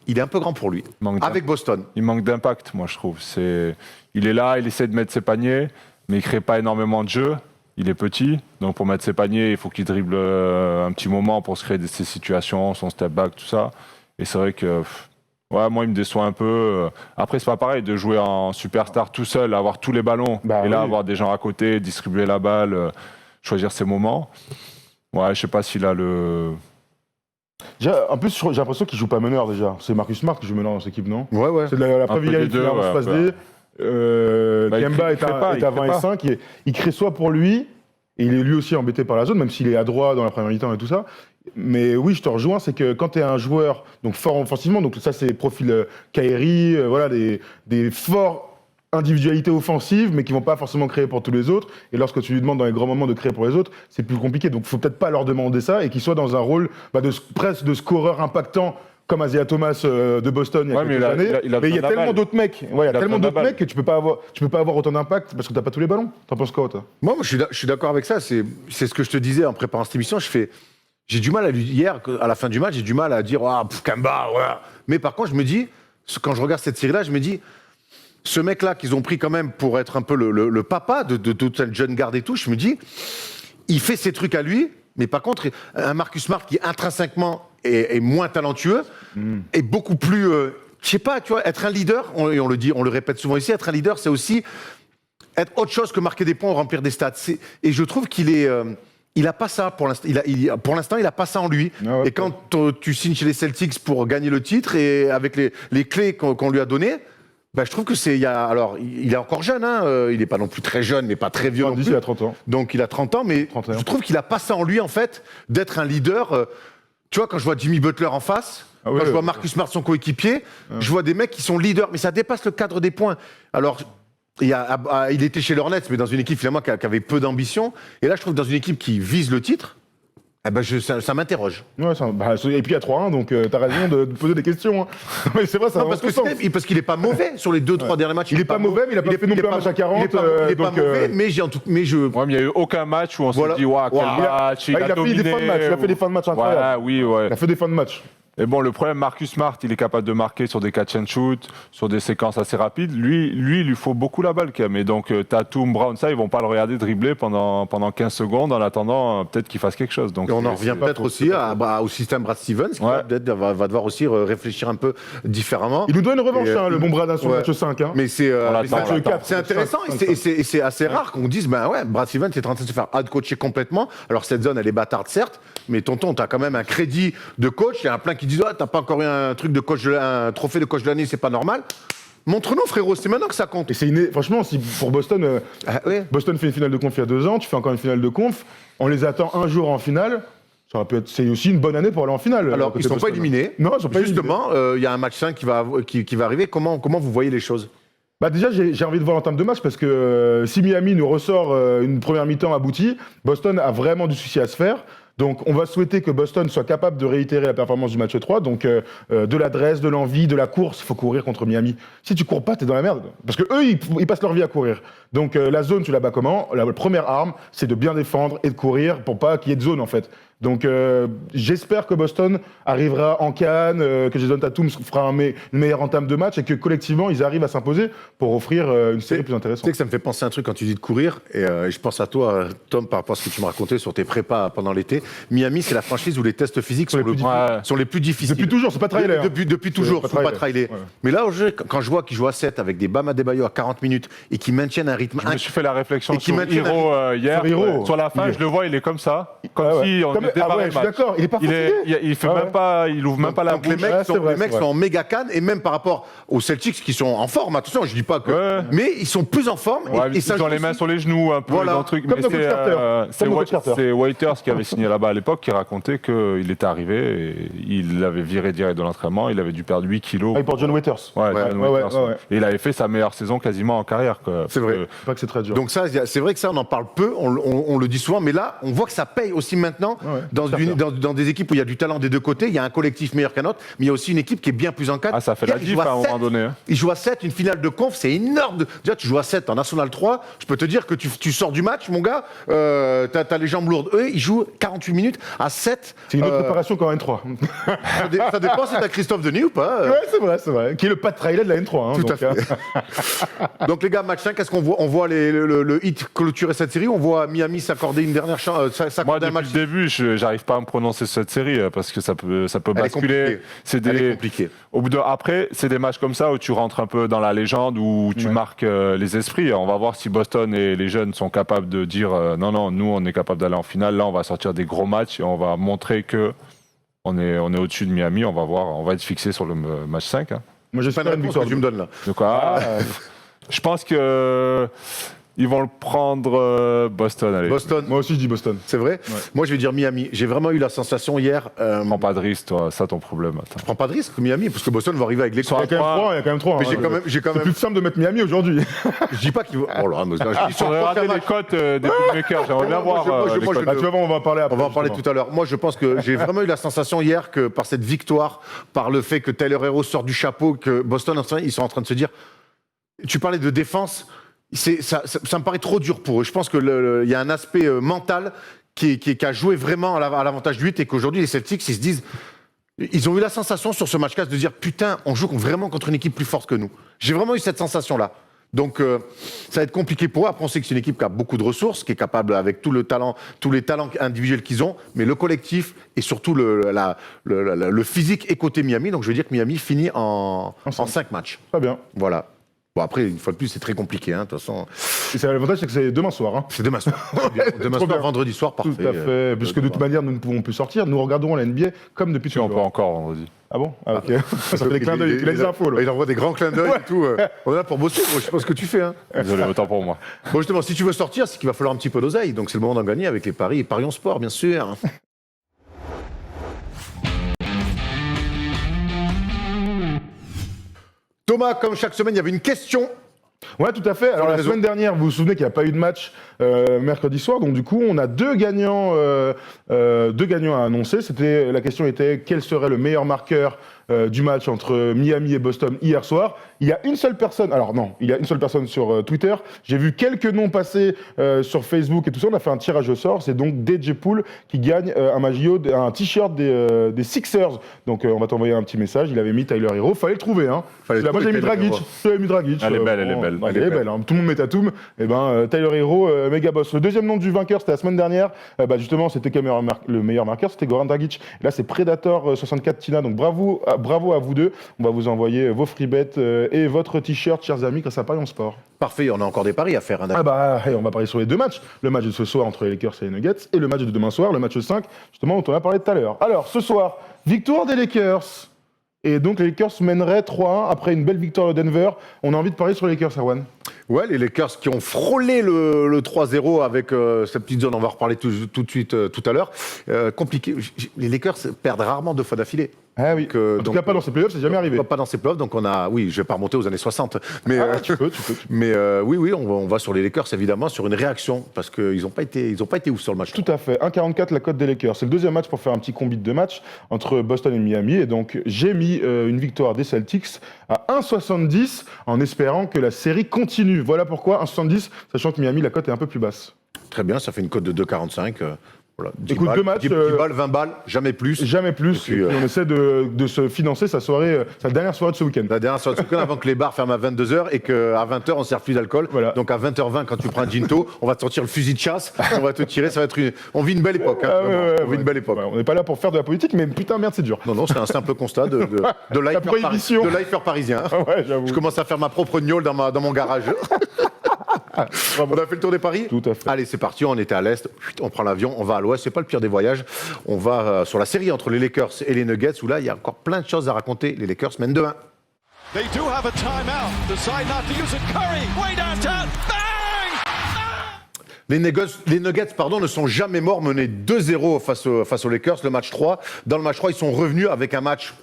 il est un peu grand pour lui, avec Boston. Il manque d'impact, moi je trouve. Il est là, il essaie de mettre ses paniers, mais il crée pas énormément de jeux. Il est petit, donc pour mettre ses paniers, il faut qu'il dribble un petit moment pour se créer ses situations, son step back, tout ça. Et c'est vrai que ouais, moi il me déçoit un peu. Après c'est pas pareil de jouer en superstar tout seul, avoir tous les ballons, Bah et là oui. avoir des gens à côté, distribuer la balle, choisir ses moments. Ouais, je sais pas s'il a le... En plus, j'ai l'impression qu'il joue pas meneur déjà. C'est Marcus Smart qui joue meneur dans cette équipe, non? Ouais. C'est la peu preuve, des il deux, fait un ouais, passe un peu. D. Bah, il Kemba crée pas, est à 20 et 5. Il crée soit pour lui, et il est lui aussi embêté par la zone, même s'il est adroit dans la première mi-temps et tout ça. Mais oui, je te rejoins, c'est que quand tu es un joueur donc fort offensivement, donc ça c'est profil Kyrie, voilà, des forts individualités offensives, mais qui vont pas forcément créer pour tous les autres. Et lorsque tu lui demandes dans les grands moments de créer pour les autres, c'est plus compliqué. Donc, faut peut-être pas leur demander ça et qu'ils soient dans un rôle presque de scoreur impactant, comme Isaiah Thomas de Boston il y a Ouais, mais quelques années. il a Mais il y a besoin de la tellement balle. d'autres mecs. Ouais, il y a tellement besoin de la d'autres balle. mecs que tu peux pas avoir autant d'impact parce que t'as pas tous les ballons. T'en penses quoi, toi? Moi, je suis d'accord avec ça. C'est ce que je te disais en préparant cette émission. J'ai du mal hier, à la fin du match, j'ai du mal à dire Kemba, ouais. Mais par contre, je me dis, quand je regarde cette série-là, je me dis, ce mec-là qu'ils ont pris quand même pour être un peu le papa de toute cette jeune garde et tout, je me dis, il fait ses trucs à lui, mais par contre, un Marcus Smart qui intrinsèquement est moins talentueux, est beaucoup plus, je sais pas, tu vois, être un leader, et on le dit, on le répète souvent ici, être un leader, c'est aussi être autre chose que marquer des points ou remplir des stats. Et je trouve qu'il est... il a pas ça pour l'instant. Pour l'instant, il a pas ça en lui. Ah ouais, et quand tu signes chez les Celtics pour gagner le titre et avec les clés qu'on lui a données, bah, je trouve que alors, il est encore jeune, hein, il n'est pas non plus très jeune, mais pas très vieux non plus. Il a 30 ans. Donc il a 30 ans, mais 31. je trouve qu'il a pas ça en lui en fait, d'être un leader. Tu vois, quand je vois Jimmy Butler en face, Ah ouais, quand je vois ouais. Marcus Smart son coéquipier, je vois des mecs qui sont leaders, mais ça dépasse le cadre des points. Alors il était chez les Hornets, mais dans une équipe finalement qui avait peu d'ambition. Et là, je trouve que dans une équipe qui vise le titre, eh ben ça m'interroge. Ouais, et puis il y a 3-1, donc t'as raison de poser des questions. Hein. Mais c'est vrai, ça Non, va parce dans ce sens. parce qu'il est pas mauvais sur les 2-3 derniers matchs. Il est pas mauvais, mais il a pas fait non plus un match à 40. Il est pas donc, mauvais, mais je. Ouais, mais il n'y a eu aucun match où on Voilà. s'est dit, waouh, quel Waouh. match, il a fait des dominé. fins de match. Il a fait des fins de match incroyables. Ouais, oui, ouais. Il a fait des fins de match. Et bon, le problème, Marcus Smart, il est capable de marquer sur des catch and shoot, sur des séquences assez rapides. Lui, il lui faut beaucoup la balle quand même. Et donc, Tatum, Brown, ça, ils vont pas le regarder dribbler pendant 15 secondes en attendant peut-être qu'il fasse quelque chose. Donc, Et on en revient peut-être faux, aussi au système Brad Stevens, qui Ouais. peut-être va devoir aussi réfléchir un peu différemment. Il nous doit une revanche, Et, hein, le bon Brad sur le ouais. match 5. Hein. Mais c'est l'attend, on l'attend. c'est intéressant et c'est assez rare qu'on dise Brad Stevens est en train de se faire out-coacher complètement. Alors cette zone elle est bâtarde certes, mais tonton t'as quand même un crédit de coach. Il y en a plein qui disent t'as pas encore eu un truc de coach, un trophée de coach de l'année, c'est pas normal. Montre-nous frérot, c'est maintenant que ça compte. Et franchement, si pour Boston, Ouais. Boston fait une finale de conf il y a 2 ans, tu fais encore une finale de conf, on les attend un jour en finale. C'est aussi une bonne année pour aller en finale. Alors côté ils sont pas Boston. éliminés. Non, ils sont pas éliminés. Justement, il y a un match 5 qui va arriver. Comment vous voyez les choses? Bah déjà, j'ai envie de voir l'entame de match parce que si Miami nous ressort une première mi-temps aboutie, Boston a vraiment du souci à se faire. Donc, on va souhaiter que Boston soit capable de réitérer la performance du match 3. Donc, de l'adresse, de l'envie, de la course. Il faut courir contre Miami. Si tu cours pas, t'es dans la merde. Parce que eux, ils passent leur vie à courir. Donc, la zone, tu la bats comment? La première arme, c'est de bien défendre et de courir pour pas qu'il y ait de zone, en fait. Donc, j'espère que Boston arrivera en Cannes, que Jason Tatum fera une meilleure entame de match et que collectivement, ils arrivent à s'imposer pour offrir une série plus Tu sais intéressante. que ça me fait penser à un truc quand tu dis de courir, et je pense à toi, Tom, par rapport à ce que tu me racontais sur tes prépas pendant l'été. Miami, c'est la franchise où les tests physiques sont les plus difficiles. Depuis toujours, c'est pas trailer. Hein. Depuis toujours, faut pas trailer. Ouais. Mais là, quand je vois qu'ils jouent à 7 avec des Bam Adebayo à 40 minutes et qu'ils maintiennent un rythme Je me suis fait la réflexion Et qui sur maintiennent Hero hier. Sur Hero. Sur la fin, je le vois, il est comme ça. Comme Ah ouais. si on Comme démarrer je le suis match. d'accord, il est pas fatigué. Il fait Ah même ouais. pas, il ouvre même pas la Donc les bouche. mecs, Ouais, sont, c'est vrai, les mecs c'est vrai. sont en méga canne, et même par rapport aux Celtics qui sont en forme, attention, je dis pas que. Ouais. Mais ils sont plus en forme. Ouais, et ça ils ont joue les mains aussi. sur les genoux un peu Voilà. dans le truc. Comme Mais nos coach Carter. c'est Comme nos coach Carter. c'est Waiters qui avait signé là-bas à l'époque qui racontait qu'il était arrivé et il avait viré direct de l'entraînement. Il avait dû perdre 8 kilos. Ah, il porte John Waiters. Ouais, Ouais, John ouais, Waiters, ouais, ouais. Et il avait fait sa meilleure saison quasiment en carrière. Quoi. C'est vrai. C'est pas que c'est très dur. Donc ça, c'est vrai que ça, on en parle peu, on le dit souvent, mais là, on voit que ça paye aussi maintenant Ouais, dans, tout à fait. dans des équipes où il y a du talent des deux côtés, il y a un collectif meilleur qu'un autre, mais il y a aussi une équipe qui est bien plus en cadre. Ah, ça fait la Il diff joue à un moment 7. donné. Hein. Il joue à 7, une finale de conf, c'est énorme. Déjà, tu joues à 7 en National 3, je peux te dire que tu sors du match, mon gars, t'as les jambes lourdes. Eux, ils jouent 48 minutes à 7. C'est une autre préparation qu'en N3. Ça dépend si t'as Christophe Denis ou pas. Ouais, c'est vrai. Qui est le Pat Riley de la N3. Hein, Tout donc, à fait. Donc les gars, match 5, est-ce qu'on voit, on voit le hit clôturer cette série? On voit Miami s'accorder une dernière chance, Moi, s'accorder un depuis match. le début, j'arrive pas à me prononcer sur cette série parce que ça peut Elle est basculer. compliquée. C'est Elle est des, compliquée. au bout de, après, c'est des matchs comme ça où tu rentres un peu dans la légende, où tu marques les esprits. On va voir si Boston et les jeunes sont capables de dire non, nous, on est capable d'aller en finale. Là, on va sortir des gros matchs et on va montrer que on est au-dessus de Miami. On va voir, on va être fixé sur le match 5. Hein. Moi, Pas j'espère de une réponse victoire. que tu me donnes là. Donc, je pense que ils vont le prendre Boston. Allez. Boston, Moi aussi, je dis Boston. c'est vrai. Moi, je vais dire Miami. J'ai vraiment eu la sensation hier. Prends pas de risque, toi. Ça, ton problème. Attends. Je prends pas de risque, Miami, parce que Boston va arriver avec les Il y a quand même 3. Mais j'ai quand C'est même. plus simple de mettre Miami aujourd'hui. Je dis pas qu'ils vont. Oh là, mais je dis sur Faudrait le regarder prochain les match. cotes des bookmakers. J'aimerais bien Moi, voir je- les moi, cotes. Ah, tu vas voir, on va en parler après. On va en parler justement. tout à l'heure. Moi, je pense que j'ai vraiment eu la sensation hier que par cette victoire, par le fait que Tyler Hero sort du chapeau, que Boston, ils sont en train de se dire. Tu parlais de défense. Ça me paraît trop dur pour eux. Je pense qu'il y a un aspect mental qui a joué vraiment à l'avantage du 8 et qu'aujourd'hui, les Celtics, ils se disent. Ils ont eu la sensation sur ce match-là de dire putain, on joue vraiment contre une équipe plus forte que nous. J'ai vraiment eu cette sensation-là. Donc, ça va être compliqué pour eux. Après, on sait que c'est une équipe qui a beaucoup de ressources, qui est capable, avec tous les talents individuels qu'ils ont, mais le collectif et surtout le physique est côté Miami. Donc, je veux dire que Miami finit en 5 matchs. Très bien. Voilà. Bon, après, une fois de plus, c'est très compliqué. Hein, de toute façon, Et l'avantage, c'est que c'est demain soir. Hein. c'est demain soir. Demain Trop soir, bien. vendredi soir, parfait. Tout à fait. Puisque de toute manière, nous ne pouvons plus sortir. Nous regarderons la NBA comme depuis Si on peut toujours. encore vendredi. Ah bon? Ah, ok. Ça fait des clins d'œil. Il a des infos, là. Il envoie des grands clins d'œil et tout. On est là pour bosser. Moi, je sais pas ce que tu fais. Hein. Désolé, autant pour moi. Bon, justement, si tu veux sortir, c'est qu'il va falloir un petit peu d'oseille. Donc, c'est le moment d'en gagner avec les paris. Et parions sport, bien sûr. Thomas, comme chaque semaine, il y avait une question. Ouais, tout à fait. Alors, les la réseaux. semaine dernière, vous vous souvenez qu'il n'y a pas eu de match mercredi soir. Donc, du coup, on a deux gagnants à annoncer. La question était quel serait le meilleur marqueur du match entre Miami et Boston hier soir. Il y a une seule personne. Alors, non, il y a une seule personne sur Twitter. J'ai vu quelques noms passer sur Facebook et tout ça. On a fait un tirage au sort. C'est donc DJ Pool qui gagne un t-shirt des Sixers. Donc, on va t'envoyer un petit message. Il avait mis Tyler Hero. Fallait le trouver, hein. Fallait Moi, j'ai mis trouver Tyler Dragic. Hero. J'avais mis Dragic. Elle est belle, elle est bon, belle. Elle est belle, hein. Tout le monde met Tatum. Et ben, Tyler Hero, méga boss. Le deuxième nom du vainqueur, c'était la semaine dernière. Justement, c'était le meilleur marqueur, c'était Goran Dragic. Et là, c'est Predator 64 Tina. Donc, bravo à vous deux. On va vous envoyer vos free bets et votre t-shirt, chers amis, grâce à Parions Sport. Parfait, on a encore des paris à faire. Hein, On va parier sur les deux matchs. Le match de ce soir entre les Lakers et les Nuggets et le match de demain soir, le match 5, justement, dont on a parlé tout à l'heure. Alors, ce soir, victoire des Lakers. Et donc, les Lakers mèneraient 3-1 après une belle victoire de Denver. On a envie de parier sur les Lakers, Erwan. Ouais, les Lakers qui ont frôlé le 3-0 avec cette petite zone, on va en reparler tout de suite tout à l'heure. Compliqué. Les Lakers perdent rarement 2 fois d'affilée. Ah oui. En tout cas, pas dans ces playoffs, c'est jamais arrivé. Pas dans ces playoffs, donc on a. Oui, je vais pas remonter aux années 60. Mais, Tu peux. mais oui, on va sur les Lakers, évidemment, sur une réaction, parce qu'ils n'ont pas été ouf sur le match. Tout à fait. 1,44 la cote des Lakers. C'est le deuxième match pour faire un petit combi de deux matchs entre Boston et Miami. Et donc, j'ai mis une victoire des Celtics à 1,70 en espérant que la série continue. Voilà pourquoi 1,70, sachant que Miami, la cote est un peu plus basse. Très bien, ça fait une cote de 2,45. Voilà, 10 Écoute, balles, deux matchs, 10 balles, 20 balles, jamais plus. Jamais plus. Et puis, Et puis, on essaie de se financer sa dernière soirée de ce week-end. La dernière soirée de avant que les bars ferment à 22h et qu'à 20h, on sert plus d'alcool. Voilà. Donc à 20h20, quand tu prends un ginto, on va te sortir le fusil de chasse, on va te tirer, ça va être on vit une belle époque. Hein, Ah, vraiment. ouais, On vit une belle époque. Ouais, on n'est pas là pour faire de la politique, mais putain, merde, c'est dur. Non, c'est un simple constat de prohibition. lifer parisien. Ah ouais, j'avoue. Je commence à faire ma propre gnôle dans mon garage. On a fait le tour des paris. Tout à fait. Allez, c'est parti, on était à l'Est, on prend l'avion, on va à l'Ouest, c'est pas le pire des voyages. On va sur la série entre les Lakers et les Nuggets, où là, il y a encore plein de choses à raconter. Les Lakers mènent 2-1. They do have a timeout. Decide not to use it. Curry, way downtown. Bang! Les Nuggets ne sont jamais morts, menés 2-0 face aux Lakers, le match 3. Dans le match 3, ils sont revenus avec un match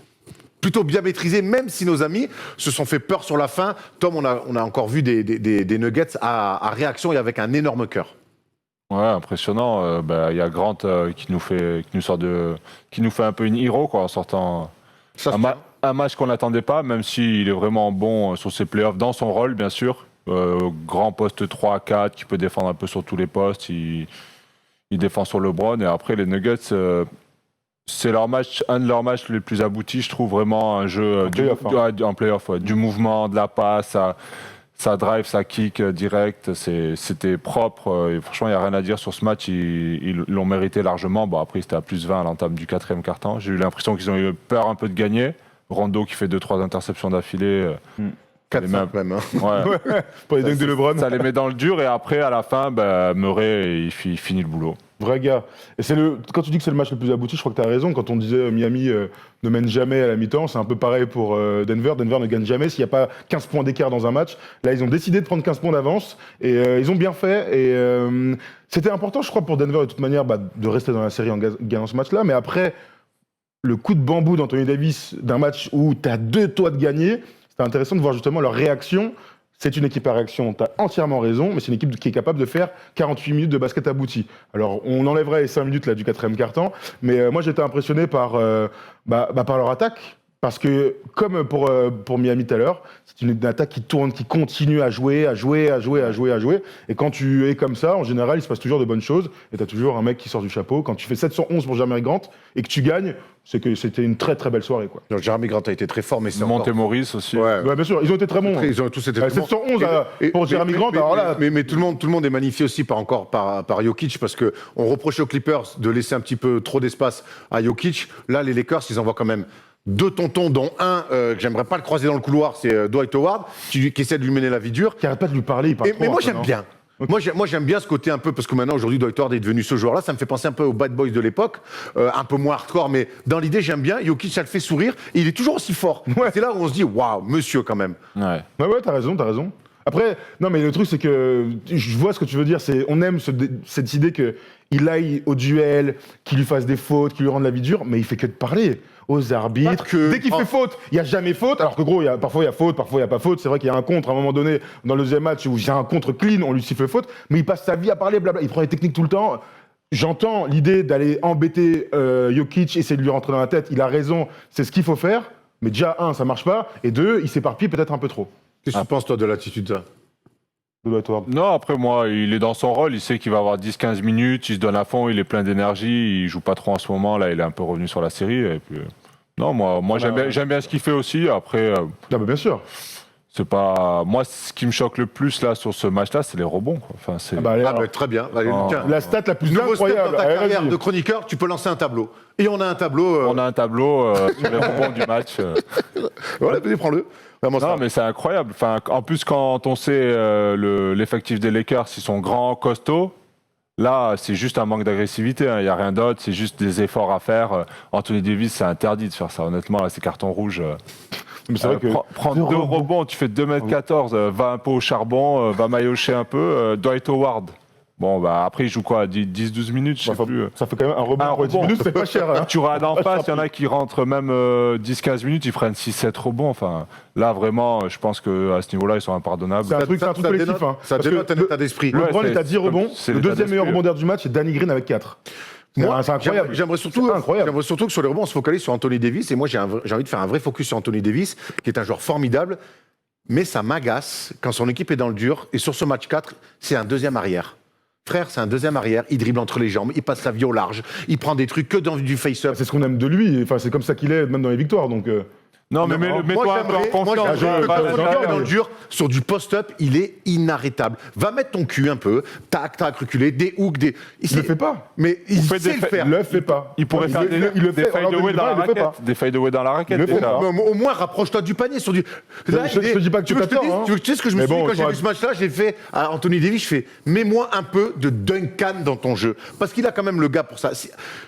plutôt bien maîtrisé, même si nos amis se sont fait peur sur la fin. Tom, on a encore vu des Nuggets à réaction et avec un énorme cœur. Ouais, impressionnant. Il y a Grant qui nous fait un peu une hero quoi, en sortant Ça, un match qu'on n'attendait pas, même s'il est vraiment bon sur ses playoffs, dans son rôle, bien sûr. Grand poste 3-4 qui peut défendre un peu sur tous les postes. Il défend sur LeBron. Et après, les Nuggets, c'est un de leurs matchs les plus aboutis. Je trouve vraiment un jeu en playoff. Du mouvement, de la passe, ça drive, ça kick direct. C'était propre. Et franchement, il n'y a rien à dire sur ce match. Ils l'ont mérité largement. Bon, après, c'était à plus 20 à l'entame du 4e quart-temps. J'ai eu l'impression qu'ils ont eu peur un peu de gagner. Rondo qui fait 2-3 interceptions d'affilée. 4-5 même. Hein. Ouais. Pour les dunks de LeBron. Ça les met dans le dur et après, à la fin, Murray, il finit le boulot. Vrai gars. Et quand tu dis que c'est le match le plus abouti, je crois que tu as raison. Quand on disait Miami ne mène jamais à la mi-temps, c'est un peu pareil pour Denver. Denver ne gagne jamais s'il n'y a pas 15 points d'écart dans un match. Là, ils ont décidé de prendre 15 points d'avance et ils ont bien fait. Et c'était important, je crois, pour Denver de toute manière de rester dans la série en gagnant ce match-là. Mais après, le coup de bambou d'Anthony Davis d'un match où tu as 2 toits de gagner, c'est intéressant de voir justement leur réaction. C'est une équipe à réaction, tu as entièrement raison, mais c'est une équipe qui est capable de faire 48 minutes de basket abouti. Alors, on enlèverait les 5 minutes là, du 4e quart-temps, mais moi j'étais impressionné par leur attaque. Parce que, comme pour Miami tout à l'heure, c'est une attaque qui tourne, qui continue à jouer. Et quand tu es comme ça, en général, il se passe toujours de bonnes choses. Et tu as toujours un mec qui sort du chapeau. Quand tu fais 711 pour Jeremy Grant et que tu gagnes, c'est que c'était une très très belle soirée. Quoi. Donc, Jeremy Grant a été très fort, mais c'est encore... Monte-Morris aussi. Ouais. Ouais, bien sûr, ils ont été très bons. Ils ont tous été très bons. 711 pour Jeremy Grant, alors là... Mais tout le monde est magnifié aussi par Jokic, parce qu'on reprochait aux Clippers de laisser un petit peu trop d'espace à Jokic. Là, les Lakers, ils envoient quand même 2 tontons, dont un que j'aimerais pas le croiser dans le couloir, c'est Dwight Howard, qui essaie de lui mener la vie dure. Qui arrête pas de lui parler, il parle trop, Mais moi, un peu, j'aime non bien. Moi, j'aime bien ce côté un peu, parce que maintenant, aujourd'hui, Dwight Howard est devenu ce joueur-là. Ça me fait penser un peu aux Bad Boys de l'époque, un peu moins hardcore, mais dans l'idée, j'aime bien. Jokic, ça le fait sourire. Et il est toujours aussi fort. Ouais. C'est là où on se dit, waouh, monsieur, quand même. Ouais. Ouais, t'as raison. Après, non, mais le truc, c'est que je vois ce que tu veux dire. On aime cette idée qu'il aille au duel, qu'il lui fasse des fautes, qu'il lui rende la vie dure, mais il fait que de parler aux arbitres. Dès qu'il fait faute, il n'y a jamais faute. Alors que gros, parfois il y a faute, parfois il n'y a pas faute. C'est vrai qu'il y a un contre à un moment donné dans le deuxième match où il y a un contre clean, on lui siffle faute, mais il passe sa vie à parler, blabla. Il prend les techniques tout le temps. J'entends l'idée d'aller embêter Jokic, essayer de lui rentrer dans la tête. Il a raison, c'est ce qu'il faut faire. Mais déjà, 1, ça marche pas. Et 2, il s'éparpille peut-être un peu trop. Qu'est-ce que tu penses, toi, de l'attitude là? Non, après moi, il est dans son rôle, il sait qu'il va avoir 10-15 minutes, il se donne à fond, il est plein d'énergie, il joue pas trop en ce moment, là il est un peu revenu sur la série. Et puis, non, moi j'aime bien ce qu'il fait aussi, après... bien sûr. C'est pas... Moi, ce qui me choque le plus là sur ce match-là, c'est les rebonds. Quoi. Enfin, c'est... Très bien. Allez, tiens. La stat la plus Nouveau step incroyable. dans ta Allez, carrière vas-y. de chroniqueur, tu peux lancer un tableau. Et on a un tableau... On a un tableau sur les rebonds du match. Voilà, vas-y, prends-le. Vraiment, Non, ça. mais c'est incroyable. Enfin, en plus, quand on sait l'effectif des Lakers, ils sont grands, costauds, là, c'est juste un manque d'agressivité. Il n'y a rien d'autre. C'est juste des efforts à faire. Anthony Davis, c'est interdit de faire ça. Honnêtement, là, c'est carton rouge. Mais c'est vrai que Prendre 2 rebonds, tu fais 2m14, va un peu au charbon, va maillotcher un peu. Dwight Howard. Bon, après, il joue quoi 10-12 minutes, je sais plus. ça fait quand même un rebond pour 10 minutes, c'est pas cher. Hein. Tu regardes en face, il y en a qui rentrent même 10-15 minutes, ils prennent 6-7 rebonds. Enfin, là, vraiment, je pense qu'à ce niveau-là, ils sont impardonnables. C'est un truc collectif. Hein. Ça Parce dénote que un état d'esprit. Ouais, LeBron est à 10 rebonds. c'est Le l'état deuxième meilleur d'esprit. rebondeur du match, c'est Danny Green avec 4. Moi, c'est incroyable. J'aimerais surtout que sur les rebonds, on se focalise sur Anthony Davis. Et moi, j'ai envie de faire un vrai focus sur Anthony Davis, qui est un joueur formidable. Mais ça m'agace quand son équipe est dans le dur. Et sur ce match 4, c'est un deuxième arrière. Frère, c'est un deuxième arrière. Il dribble entre les jambes. Il passe sa vie au large. Il prend des trucs que dans du face-up. C'est ce qu'on aime de lui. Enfin, c'est comme ça qu'il est, même dans les victoires. Donc, Non, mais moi, mets-toi un peu en j'aimerais- moi, confiance. j'aimerais que pas- quand pas- il pas- est dans le dur, sur du post-up, il est inarrêtable. Va mettre ton cul un peu, tac, reculer, des hooks, des. Il le fait pas. Mais il fait sait des le faire. Il le fait pas. Il pourrait faire des fadeaways dans la raquette. Des fadeaways dans la raquette. Il le fait déjà. pas. Au moins, rapproche-toi du panier. Sur du... Je te dis pas que tu veux que je te t'attends, dise hein. Tu sais ce que je me Mais suis dit bon, quand j'ai toi- vu ce match-là? J'ai fait à Anthony Davis, je fais mets-moi un peu de Duncan dans ton jeu. Parce qu'il a quand même le gars pour ça.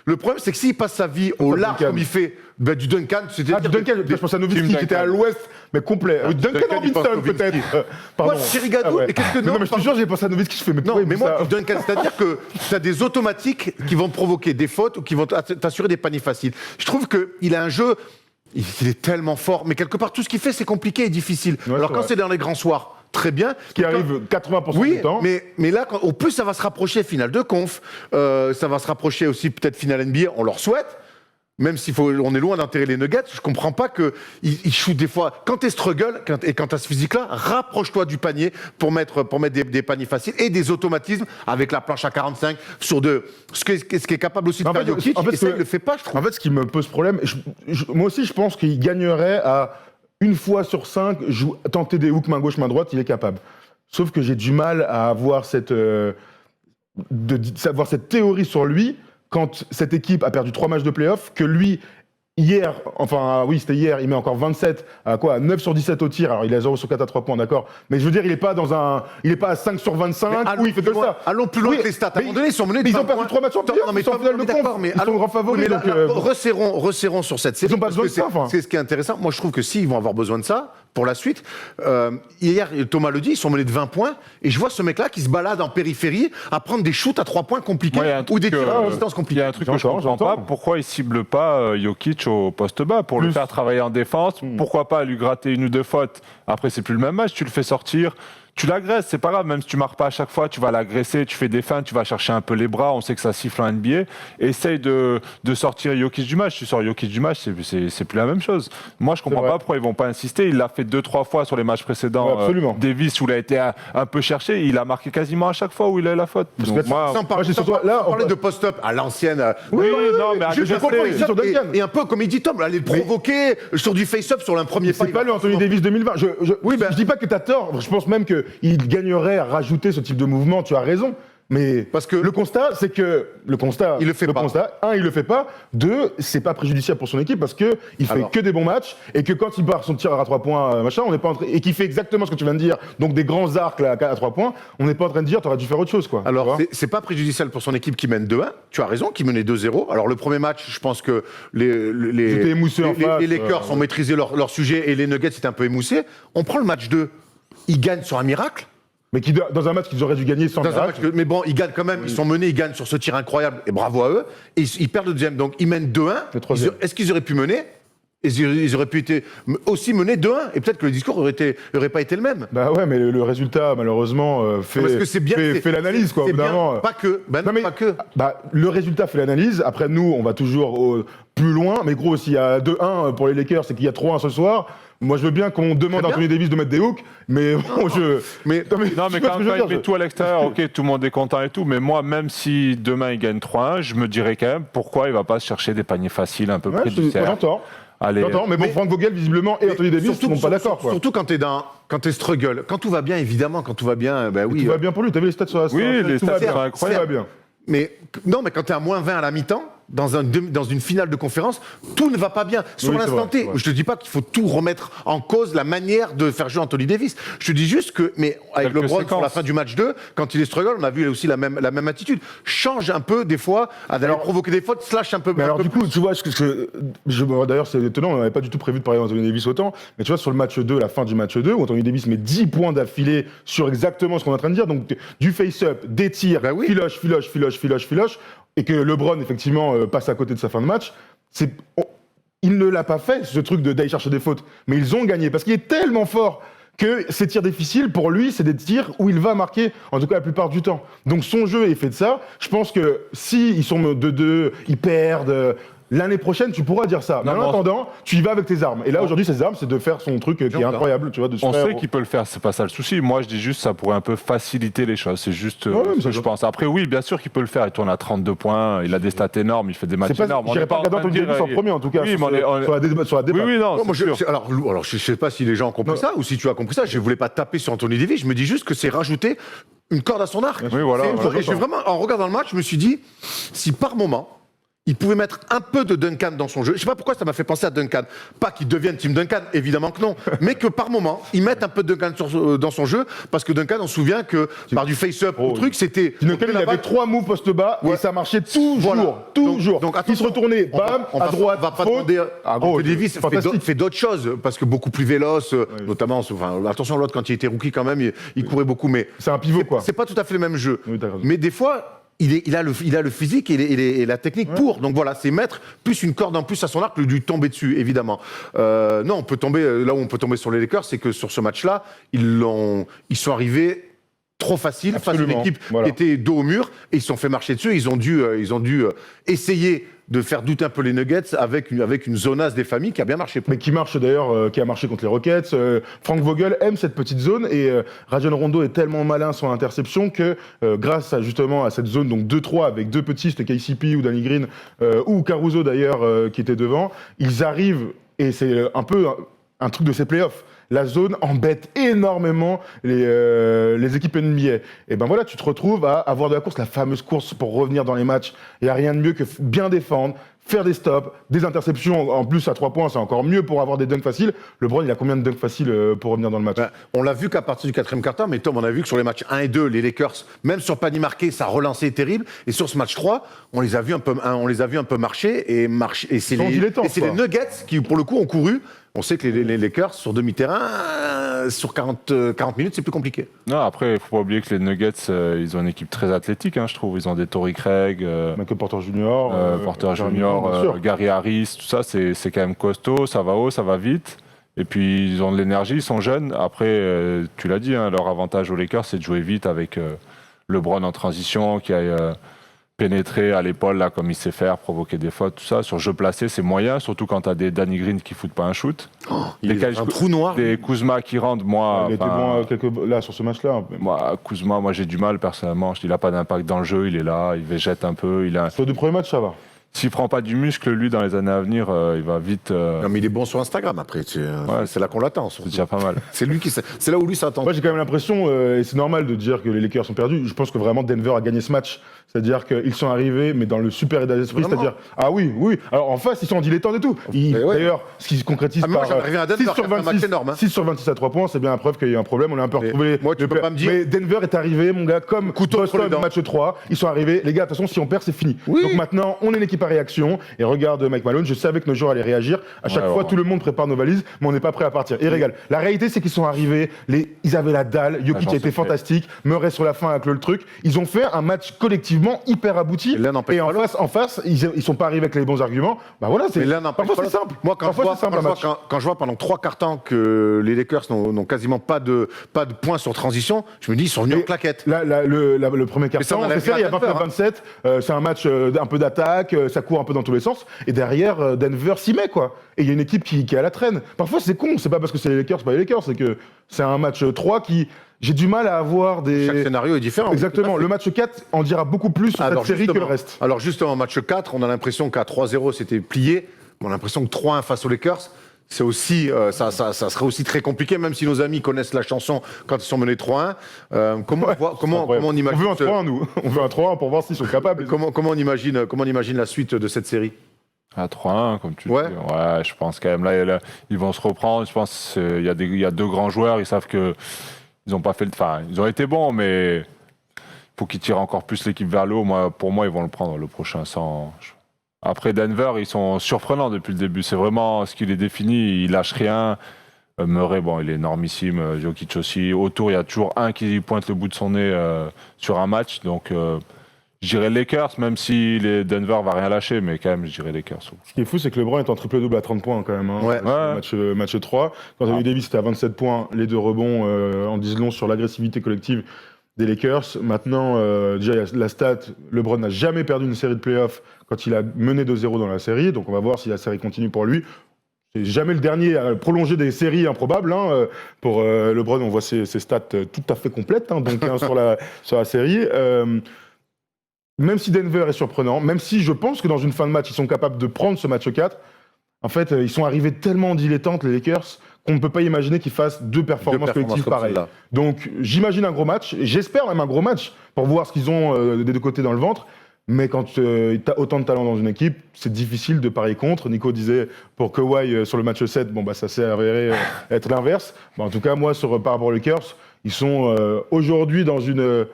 Le problème, c'est que s'il passe sa vie au large Duncan. comme il fait du Duncan, c'était. Ah, du Duncan, je pense à Nowitzki Tim qui était à Duncan. l'ouest, mais complet. Duncan Duncan, il pense Robinson, peut-être. Pardon. Moi, Thierry Gadou, mais qu'est-ce que non, mais je te jure, j'ai pensé à Nowitzki, je fais, mais Non, pourquoi il mais dit moi, ça du Duncan, c'est-à-dire que tu as des automatiques qui vont te provoquer des fautes ou qui vont t'assurer des paniers faciles. Je trouve qu'il a un jeu, il est tellement fort, mais quelque part, tout ce qu'il fait, c'est compliqué et difficile. Ouais, Alors, c'est quand vrai. c'est dans les grands soirs, très bien. Qui Quand- arrive 80% Oui, du temps. mais là, au plus ça va se rapprocher finale de conf, ça va se rapprocher aussi peut-être finale NBA, on leur souhaite. Même si on est loin d'enterrer les Nuggets, je comprends pas qu'ils shootent des fois. Quand t'es struggle et quand t'as ce physique-là, rapproche-toi du panier pour mettre des paniers faciles et des automatismes avec la planche à 45 sur ce qui est capable aussi de En faire fait, Jokic. en fait, Et ça, ce- il le fait pas, je trouve. En fait, ce qui me pose problème, moi aussi, je pense qu'il gagnerait à une fois sur 5, tenter des hooks main gauche, main droite, il est capable. Sauf que j'ai du mal à avoir savoir cette théorie sur lui quand cette équipe a perdu 3 matchs de play-off, que lui, hier, enfin oui, c'était hier, il met encore 27 à 9 sur 17 au tir, alors il est à 0 sur 4 à 3 points, d'accord, mais je veux dire, il est pas à 5 sur 25 où il fait que ça. Allons plus loin Oui, que les stats. À un mais moment donné, ils sont menés de ils ont 20 perdu points. 3 matchs en playoff, Non, mais ils sont en finale de d'accord, conf, mais ils sont grands favoris, mais là, donc, resserrons sur cette série. Ils ont pas parce besoin que de ça, enfin. c'est ce qui est intéressant. Moi, je trouve que s'ils vont avoir besoin de ça pour la suite, hier, Thomas le dit, ils sont menés de 20 points, et je vois ce mec-là qui se balade en périphérie à prendre des shoots à 3 points compliqués Moi, il y a un ou des truc, tirs à il distance y compliqués. a un truc que je J'entends, comprends pas. j'entends. Pourquoi il cible pas Jokic au poste bas pour le Plus. faire travailler en défense? Pourquoi pas lui gratter une ou deux fautes? Après, c'est plus le même match. Tu le fais sortir. Tu l'agresses, c'est pas grave, même si tu marques pas à chaque fois, tu vas l'agresser, tu fais des feintes, tu vas chercher un peu les bras, on sait que ça siffle en NBA. Essaye de sortir Jokic du match. Tu sors Jokic du match, c'est plus la même chose. Moi, je comprends vrai. pas pourquoi ils vont pas insister. Il l'a fait 2-3 fois sur les matchs précédents. Ouais, absolument. Davis, où il a été un peu cherché, il a marqué quasiment à chaque fois où il a eu la faute. Donc, que moi, Sans parler, j'ai surtout- là, on- de post-up à l'ancienne. oui, non, mais je comprends, agressé. ici sur Duncan. Et un peu comme il dit Tom, aller le provoquer sur du face-up sur un premier pas. C'est pas le Anthony Davis 2020. Je dis pas que t'as tort. Je pense même qu'il gagnerait à rajouter ce type de mouvement. Tu as raison. Mais Parce que- le constat, c'est que il le fait pas. Il le fait pas. 2, c'est pas préjudiciable pour son équipe parce que il fait Alors. que des bons matchs et que quand il part son tir à 3 points, machin, on n'est pas en train, et qu'il fait exactement ce que tu viens de dire, donc des grands arcs là, à 3 points, on n'est pas en train de dire t'aurais dû faire autre chose quoi. Tu Alors, vois. c'est pas préjudiciable pour son équipe qui mène 2-1. Tu as raison, qui menait 2-0. Alors, le premier match, je pense que Ils étaient émoussés en face, les Lakers ont maîtrisé leur sujet et les Nuggets étaient un peu émoussés. On prend le match 2. Ils gagnent sur un miracle. Mais dans un match qu'ils auraient dû gagner sans Dans un miracle. match mais bon, ils gagnent quand même. Ils sont menés, ils gagnent sur ce tir incroyable. Et bravo à eux. Et ils perdent le deuxième. Donc, ils mènent 2-1. Le troisième. Est-ce qu'ils auraient pu mener? Ils auraient pu aussi mener 2-1. Et peut-être que le discours aurait pas été le même. Bah ouais, mais le résultat, malheureusement, Parce que c'est bien. fait l'analyse, quoi, C'est au bout d'un bien. moment. Pas que. Ben Non, mais- pas que. Bah, le résultat fait l'analyse. Après, nous, on va toujours plus loin. Mais gros, s'il y a 2-1 pour les Lakers et qu'il y a 3-1 ce soir, moi, je veux bien qu'on demande à bien. Anthony Davis de mettre des hooks. Mais bon, Mais Non, mais tu vois quand ce que je veux il dire, met tout à l'extérieur, ok, tout le monde est content et tout, mais moi, même si demain il gagne 3-1, je me dirais quand même pourquoi il va pas se chercher des paniers faciles un peu Ouais, près du cercle. j'entends. Allez, J'entends. Mais bon, Frank Vogel, visiblement, et Anthony Davis ne sont pas d'accord, quoi. Surtout quand t'es struggle. Quand tout va bien, évidemment, quand tout va bien, ben oui. Tout va bien pour lui. T'as vu les stats sur la Oui, les tout va stats bien. sont incroyables. Tout va bien. Mais non, mais quand t'es à moins 20 à la mi-temps, dans une finale de conférence, tout ne va pas bien. Sur Oui, c'est l'instant vrai, T, c'est vrai. je te dis pas qu'il faut tout remettre en cause, la manière de faire jouer Anthony Davis. Je te dis juste que, mais avec Quelques LeBron, sur la séquences. fin du match 2, quand il est struggle, on a vu aussi la même attitude. Change un peu, des fois, à d'aller provoquer des fautes, slash un peu. Mais un alors peu du coup, tu vois, d'ailleurs c'est étonnant, on n'avait pas du tout prévu de parler d'Anthony Davis autant, mais tu vois sur le match 2, la fin du match 2, où Anthony Davis met 10 points d'affilée sur exactement ce qu'on est en train de dire, donc du face-up, des tirs, Bah oui. filoche, et que LeBron effectivement passe à côté de sa fin de match, il ne l'a pas fait, ce truc d'aller chercher des fautes, mais ils ont gagné, parce qu'il est tellement fort que ces tirs difficiles, pour lui, c'est des tirs où il va marquer, en tout cas la plupart du temps. Donc son jeu est fait de ça. Je pense que si ils sont 2-2, ils perdent, L'année prochaine, tu pourras dire ça. Mais Non, en mais attendant, tu y vas avec tes armes. Et là, aujourd'hui, ses armes, c'est de faire son truc qui est J'entends. incroyable, tu vois, de se On faire- sait qu'il peut le faire, c'est pas ça le souci. Moi, je dis juste ça pourrait un peu faciliter les choses. C'est juste Ouais, mais ce ça que je doit- pense. Après, oui, bien sûr qu'il peut le faire. Il tourne à 32 points, il a des stats énormes, il fait des matchs C'est pas, énormes. On j'irais est pas en regarder train de Anthony Davis dire, en premier, en tout cas, oui, sur, mais sur la Oui, débat. oui, non, Non, moi, c'est sûr. alors, je sais pas si les gens ont compris ça ou si tu as compris ça. Je voulais pas taper sur Anthony Davis. Je me dis juste que c'est rajouter une corde à son arc. Oui, voilà, C'est- voilà. et j'ai vraiment, en regardant le match, je me suis dit, si par moment, il pouvait mettre un peu de Duncan dans son jeu. Je sais pas pourquoi ça m'a fait penser à Duncan. Pas qu'il devienne Team Duncan, évidemment que non. Mais que par moment, il mette un peu de Duncan dans son jeu. Parce que Duncan, on se souvient que par du face-up Oh, au truc, c'était. Duncan, il la avait balle. 3 moves poste bas Ouais. et ça marchait toujours. Voilà. Toujours. Donc, il se retournait, on va- bam, on à va- droite. On va pas faute. demander. Ah, gros, Anthony Davis fantastique. fait d'autres choses. Parce que beaucoup plus véloce, notamment. Enfin, attention, l'autre, quand il était rookie, quand même, il courait beaucoup. Mais C'est un pivot, quoi. c'est pas tout à fait le même jeu. Oui, t'as raison. Mais des fois. Il a le physique et la technique pour. Donc voilà, c'est mettre plus une corde en plus à son arc que lui tomber dessus, évidemment. Non, on peut tomber, là où on peut tomber sur les Lakers, c'est que sur ce match-là, ils sont arrivés trop facile face à une Absolument, équipe voilà. qui était dos au mur et ils se sont fait marcher dessus. Ils ont dû essayer de faire douter un peu les Nuggets avec une zonasse des familles qui a bien marché. Mais qui marche d'ailleurs, qui a marché contre les Rockets. Frank Vogel aime cette petite zone et Rajon Rondo est tellement malin sur l'interception que grâce justement à cette zone, donc 2-3 avec deux petits, c'était KCP ou Danny Green ou Caruso d'ailleurs qui était devant, ils arrivent et c'est un peu un truc de ces playoffs. La zone embête énormément les équipes NBA. Et ben voilà, tu te retrouves à avoir de la course, la fameuse course pour revenir dans les matchs. Il n'y a rien de mieux que bien défendre, faire des stops, des interceptions. En plus, à 3 points, c'est encore mieux pour avoir des dunks faciles. LeBron, il a combien de dunks faciles pour revenir dans le match? Ben, on l'a vu qu'à partir du 4e quart-temps, mais Tom, on a vu que sur les matchs 1 et 2, les Lakers, même sur panier marqué, ça relançait terrible. Et sur ce match 3, on les a vus un peu marcher. Et c'est Sans dilettante, les quoi. Nuggets qui, pour le coup, ont couru. On sait que les Lakers, sur demi-terrain, sur 40 minutes, c'est plus compliqué. Non, après, il faut pas oublier que les Nuggets, ils ont une équipe très athlétique, hein, je trouve. Ils ont des Torrey Craig, Michael Porter Jr. Porter Jeremy Junior, Grant, bien sûr. Gary Harris, tout ça, c'est quand même costaud, ça va haut, ça va vite. Et puis, ils ont de l'énergie, ils sont jeunes. Après, tu l'as dit, hein, leur avantage aux Lakers, c'est de jouer vite avec LeBron en transition, qui a pénétrer à l'épaule, là, comme il sait faire, provoquer des fautes, tout ça. Sur jeu placé, c'est moyen, surtout quand tu as des Danny Green qui foutent pas un shoot. Il est un trou noir. Des Kuzma qui rentrent, moi... Il était enfin, bon là sur ce match-là. moi, Kuzma, j'ai du mal personnellement. Il n'a pas d'impact dans le jeu, il est là, il végète un peu. Sur les 2 premiers matchs, ça va. S'il prend pas du muscle, lui, dans les années à venir, il va vite... Non, mais il est bon sur Instagram après. C'est là qu'on l'attend. c'est déjà pas mal. C'est là où lui s'attend. Moi, j'ai quand même l'impression, et c'est normal de dire que les Lakers sont perdus, je pense que vraiment Denver a gagné ce match. C'est-à-dire qu'ils sont arrivés, mais dans le super état d'esprit. Vraiment C'est-à-dire, ah oui. Alors en face, ils sont en dilettante et tout. Mais ouais. D'ailleurs, ce qui se concrétise Ah, mais moi, par j'en reviens à Denver, 6 sur qui a fait un match 26, énorme, hein. 6 sur 26 à 3 points, c'est bien la preuve qu'il y a eu un problème. On a un peu Mais retrouvé. moi, tu peux pas me dire- Mais Denver est arrivé, mon gars, comme Couteau entre les Boston dents. match 3. Ils sont arrivés. Les gars, de toute façon, si on perd, c'est fini. Oui. Donc maintenant, on est une équipe à réaction. Et regarde Mike Malone, je savais que nos joueurs allaient réagir. À chaque fois, ouais. tout le monde prépare nos valises, mais on n'est pas prêt à partir. Et régale. La réalité, c'est qu'ils sont arrivés, ils avaient la dalle. Jokic j'en a été sais fantastique. Murray sur la fin avec le truc. Ils ont fait un match collectivement hyper abouti. Et l'un n'empêche Et pas en face, ils sont pas arrivés avec les bons arguments. Bah voilà, Mais l'un n'empêche parfois pas c'est l'autre. simple. Moi, Parfois, c'est simple, un match. quand je vois pendant 3 quarts temps que les Lakers n'ont quasiment pas de points sur transition, je me dis, ils sont venus en Et claquette. Le premier Mais ça, quart-temps, on l'a c'est vu ça, il y a à Denver, 29-27, c'est un match un peu d'attaque, ça court un peu dans tous les sens, et derrière, Denver s'y met, quoi. Et il y a une équipe qui est à la traîne. Parfois, c'est con, c'est pas parce que c'est les Lakers, c'est pas les Lakers, c'est que c'est un match 3 qui... J'ai du mal à avoir des... Chaque scénario est différent. Exactement, le match 4 en dira beaucoup plus sur cette série que le reste. Alors justement, match 4, on a l'impression qu'à 3-0, c'était plié. On a l'impression que 3-1 face aux Lakers, c'est aussi, ça serait aussi très compliqué, même si nos amis connaissent la chanson quand ils sont menés 3-1. Comment on imagine On veut un 3-1, nous. On veut un 3-1 pour voir s'ils sont capables. comment on imagine la suite de cette série? À 3-1, comme tu Ouais. dis. Ouais, je pense quand même. Là, ils vont se reprendre. Je pense qu'il y a 2 grands joueurs. Ils savent que ils ont pas fait ils ont été bons, mais il faut qu'ils tirent encore plus l'équipe vers le haut. Pour moi, ils vont le prendre le prochain. Après Denver, ils sont surprenants depuis le début. C'est vraiment ce qui les définit. Ils lâchent rien. Murray, bon, il est énormissime. Jokic aussi. Autour, il y a toujours un qui pointe le bout de son nez sur un match. Donc, je dirais Lakers, même si les Denver va rien lâcher, mais quand même, je dirais Lakers. Ce qui est fou, c'est que LeBron est en triple-double à 30 points quand même. Hein. Ouais. Match 3. Quand Anthony Davis était à 27 points, les 2 rebonds en disent long sur l'agressivité collective des Lakers. Maintenant, déjà, il y a la stat, LeBron n'a jamais perdu une série de playoffs quand il a mené 2-0 dans la série. Donc on va voir si la série continue pour lui. C'est jamais le dernier à prolonger des séries improbables. Hein. Pour LeBron, on voit ses stats tout à fait complètes, hein, donc sur la série. Même si Denver est surprenant, même si je pense que dans une fin de match, ils sont capables de prendre ce match 4, en fait, ils sont arrivés tellement dilettantes, les Lakers, qu'on ne peut pas imaginer qu'ils fassent deux performances collectives comme pareilles. celle-là. Donc j'imagine un gros match, et j'espère même un gros match, pour voir ce qu'ils ont des deux côtés dans le ventre. Mais quand tu as autant de talent dans une équipe, c'est difficile de parier contre. Nico disait pour Kawhi sur le match 7, bon, bah, ça s'est avéré être l'inverse. Bon, en tout cas, moi, par rapport aux Lakers, ils sont aujourd'hui dans une...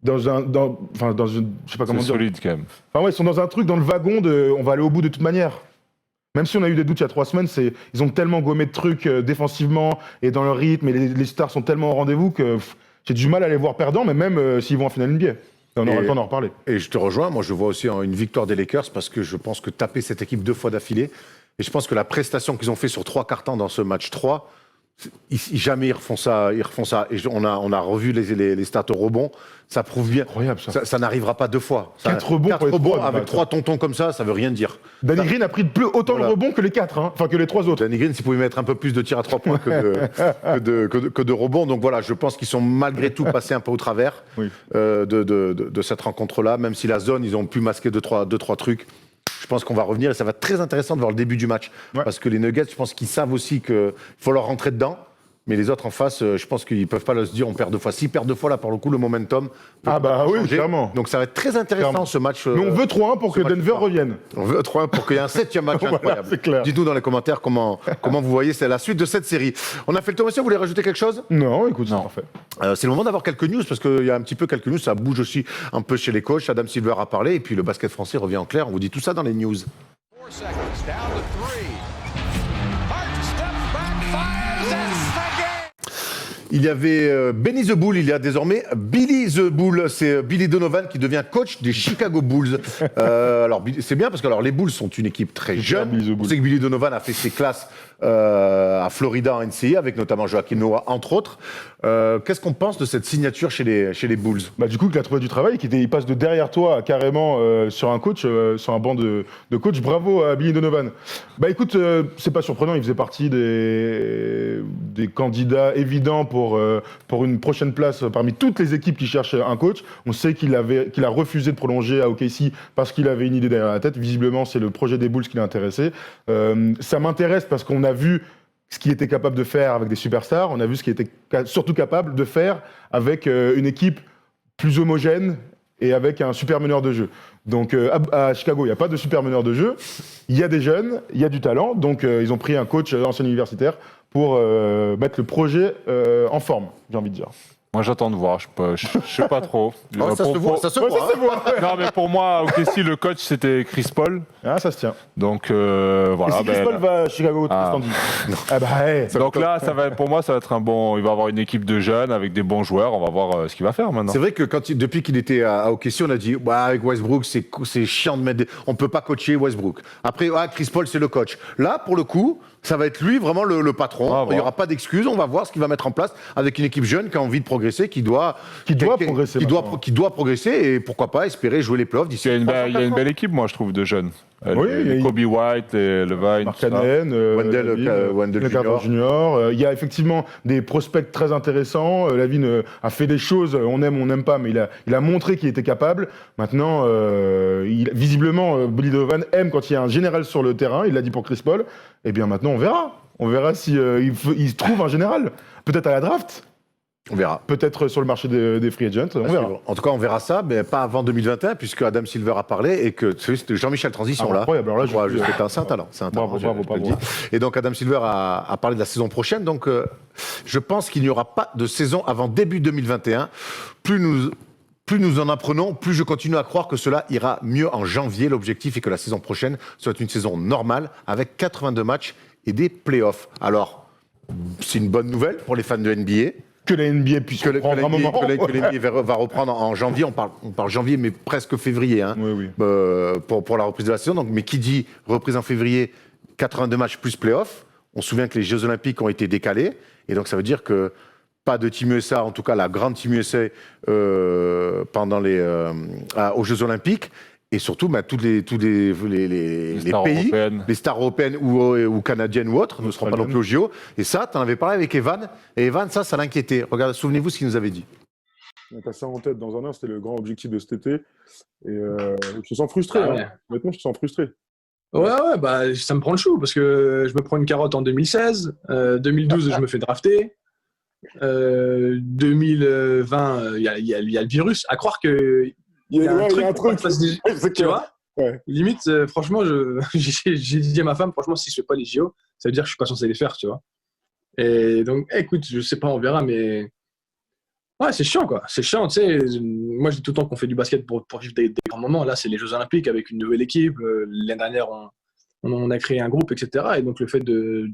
je sais pas comment C'est dire. solide quand même. Enfin, ouais, ils sont dans un truc, dans le wagon de on va aller au bout de toute manière. Même si on a eu des doutes il y a 3 semaines, ils ont tellement gommé de trucs défensivement et dans leur rythme, et les stars sont tellement au rendez-vous que j'ai du mal à les voir perdants, mais même s'ils vont en finale NBA. On aura le temps d'en reparler. Et je te rejoins, moi je vois aussi une victoire des Lakers parce que je pense que taper cette équipe 2 fois d'affilée, et je pense que la prestation qu'ils ont fait sur 3 quarts temps dans ce match 3, jamais ils refont ça. Et on a revu les stats au rebond, ça prouve bien. Incroyable ça. Ça n'arrivera pas 2 fois. 4 rebonds pour les 3, avec 3 tontons comme ça veut rien dire. Danny Green a pris autant de rebonds que les 4, hein. Enfin que les 3 autres. Danny Green, s'il pouvait mettre un peu plus de tirs à 3 points que de rebonds. Donc voilà, je pense qu'ils sont malgré tout passés un peu au travers de cette rencontre-là, même si la zone, ils ont pu masquer 2-3 trucs. Je pense qu'on va revenir et ça va être très intéressant de voir le début du match. Ouais. Parce que les Nuggets, je pense qu'ils savent aussi qu'il faut leur rentrer dedans. Mais les autres en face, je pense qu'ils ne peuvent pas se dire on perd 2 fois. S'ils perdent 2 fois, là, pour le coup, le momentum peut oui, clairement. Donc ça va être très intéressant ce match. Mais on veut 3-1 pour que Denver revienne. On veut 3-1 pour qu'il y ait un 7e match voilà, incroyable. C'est clair. Dites-nous dans les commentaires comment vous voyez c'est la suite de cette série. On a fait le tour, monsieur, vous voulez rajouter quelque chose ? Non, écoute, c'est parfait. C'est le moment d'avoir quelques news, parce qu'il y a un petit peu quelques news, ça bouge aussi un peu chez les coachs. Adam Silver a parlé, et puis le basket français revient en clair. On vous dit tout ça dans les news. 4 seconds, down to 3. Hart steps back, fires, it's the game. Il y avait Benny the Bull, il y a désormais Billy the Bull. C'est Billy Donovan qui devient coach des Chicago Bulls. Alors c'est bien parce que les Bulls sont une équipe très jeune. On sait que Billy Donovan a fait ses classes à Florida en NCAA avec notamment Joakim Noah entre autres. Qu'est-ce qu'on pense de cette signature chez les Bulls ? Bah, du coup, il a trouvé du travail, il passe de derrière toi à carrément sur un coach, sur un banc de coach. Bravo à Billy Donovan. Bah écoute, c'est pas surprenant, il faisait partie des candidats évidents pour une prochaine place parmi toutes les équipes qui cherchent un coach. On sait qu'il a refusé de prolonger à OKC parce qu'il avait une idée derrière la tête. Visiblement, c'est le projet des Bulls qui l'a intéressé. Ça m'intéresse parce qu'on a vu ce qu'il était capable de faire avec des superstars, on a vu ce qu'il était surtout capable de faire avec une équipe plus homogène et avec un super meneur de jeu. Donc à Chicago, il n'y a pas de super meneur de jeu, il y a des jeunes, il y a du talent, donc ils ont pris un coach ancien universitaire pour mettre le projet en forme, j'ai envie de dire. Moi, j'attends de voir. Je sais pas trop. Ça se voit. Non, mais pour moi, si le coach, c'était Chris Paul. Ah, ça se tient. Donc, voilà. Et si Chris Paul va à Chicago, donc là, pour moi, ça va être un bon... Il va avoir une équipe de jeunes avec des bons joueurs. On va voir ce qu'il va faire maintenant. C'est vrai que depuis qu'il était à OKC, on a dit avec Westbrook, c'est chiant de mettre... On peut pas coacher Westbrook. Après, Chris Paul, c'est le coach. Là, pour le coup, ça va être lui vraiment le patron. Il n'y aura pas d'excuses. On va voir ce qu'il va mettre en place avec une équipe jeune qui a envie de progresser, qui doit progresser et pourquoi pas espérer jouer les playoffs d'ici. Il y a une belle équipe, moi, je trouve, de jeunes. Kobe White, Levine, Markkanen, Wendell Jr. Il y a effectivement des prospects très intéressants. Lavine a fait des choses, on aime, on n'aime pas, mais il a montré qu'il était capable. Maintenant, visiblement, Billy Donovan aime quand il y a un général sur le terrain. Il l'a dit pour Chris Paul. Eh bien, maintenant, on verra. On verra si il trouve un général. Peut-être à la draft. On verra. Peut-être sur le marché des free agents, on verra. En tout cas, on verra ça, mais pas avant 2021, puisque Adam Silver a parlé et que c'était Jean-Michel Transition là. Incroyable. Alors là, c'est un talent. C'est un talent. Bravo. Et donc Adam Silver a parlé de la saison prochaine. Donc je pense qu'il n'y aura pas de saison avant début 2021. Plus nous en apprenons, plus je continue à croire que cela ira mieux en janvier. L'objectif est que la saison prochaine soit une saison normale avec 82 matchs et des playoffs. Alors, c'est une bonne nouvelle pour les fans de NBA. Que la NBA puisse reprendre un moment. Que la NBA va reprendre en janvier. On parle janvier, mais presque février. Hein, oui. Pour la reprise de la saison. Donc, mais qui dit reprise en février, 82 matchs plus playoffs. On se souvient que les Jeux Olympiques ont été décalés. Et donc, ça veut dire que pas de Team USA, en tout cas la grande Team USA pendant aux Jeux Olympiques. Et surtout, tous les stars pays, européennes. les stars européennes ou canadiennes ou autres, ne seront pas non plus au JO. Et ça, tu en avais parlé avec Evan. Et Evan, ça l'inquiétait. Regarde, souvenez-vous ce qu'il nous avait dit. T'as ça en tête dans un an, c'était le grand objectif de cet été. Et je me sens frustré. Ah ouais. Hein. Honnêtement, je me sens frustré. Ouais, bah, ça me prend le chou parce que je me prends une carotte en 2016. 2012, je me fais drafter. 2020, il y a le virus. À croire que. Il y a un truc. Tu vois Ouais. Limite, franchement, j'ai dit à ma femme, franchement, si je fais pas les JO, ça veut dire que je suis pas censé les faire, tu vois. Et donc, écoute, je sais pas, on verra, mais ouais, c'est chiant, quoi. C'est chiant, tu sais. Moi, je dis tout le temps qu'on fait du basket pour vivre des grands moments. Là, c'est les Jeux Olympiques avec une nouvelle équipe. L'année dernière, on a créé un groupe, etc. Et donc, le fait de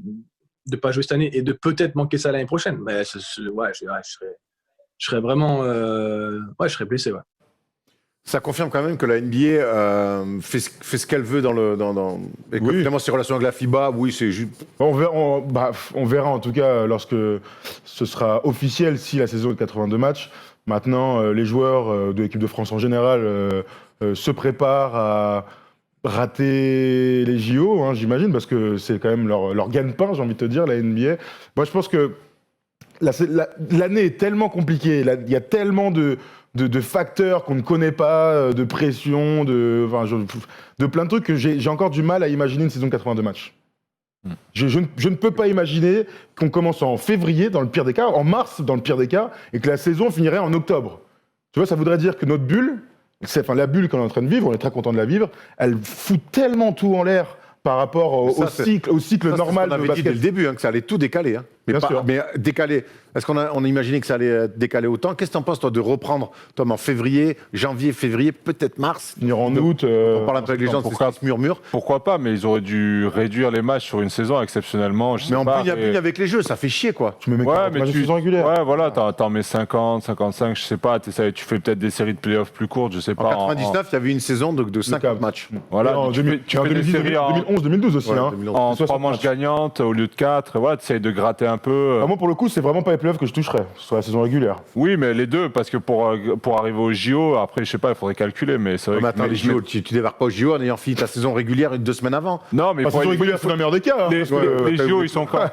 pas jouer cette année et de peut-être manquer ça l'année prochaine, ben, je serais vraiment, je serais blessé, ouais. Ça confirme quand même que la NBA fait ce qu'elle veut et que finalement ses relations avec la FIBA, oui, c'est juste. On verra en tout cas lorsque ce sera officiel si la saison est de 82 matchs. Maintenant, les joueurs de l'équipe de France en général se préparent à rater les JO, hein, j'imagine, parce que c'est quand même leur gagne-pain, j'ai envie de te dire, la NBA. Moi, je pense que l'année est tellement compliquée, il y a tellement de facteurs qu'on ne connaît pas, de pression, de plein de trucs que j'ai encore du mal à imaginer une saison de 82 matchs. Je ne peux pas imaginer qu'on commence en février, dans le pire des cas, en mars, dans le pire des cas, et que la saison finirait en octobre. Tu vois, ça voudrait dire que notre bulle, la bulle qu'on est en train de vivre, on est très content de la vivre, elle fout tellement tout en l'air par rapport au cycle normal on avait de dit basket. dès le début que ça allait tout décaler. Hein. Bien sûr. Mais décaler. Est-ce qu'on a imaginé que ça allait décaler autant? Qu'est-ce que tu en penses, toi, de reprendre, Tom, en février, janvier, février, peut-être mars? Finir en août. On parle un peu avec les gens, c'est ce murmure. Pourquoi pas, mais ils auraient dû réduire les matchs sur une saison exceptionnellement. Mais en plus, avec les jeux, ça fait chier, quoi. Tu me mets mais une saison régulière. Ouais, voilà, t'en mets 50, 55, je sais pas. Tu fais peut-être des séries de playoffs plus courtes, je sais pas. En 99, il y avait une saison de 50 matchs. Voilà, en tu fais des séries 2011, 2012 aussi. Ouais, hein. 2011. en 60 3 manches matchs. gagnantes au lieu de 4. Voilà, tu essayes de gratter un peu. Moi, pour le coup, c'est vraiment pas les playoffs que je toucherais sur la saison régulière. Oui, mais les deux, parce que pour arriver au JO, après, je sais pas, il faudrait calculer, mais c'est vrai Mais attends, les JO, tu débarques pas aux JO en ayant fini ta saison régulière 2 semaines avant. Non, mais La saison régulière, c'est dans le meilleur des cas. Hein, les parce que, les JO, ils sont quand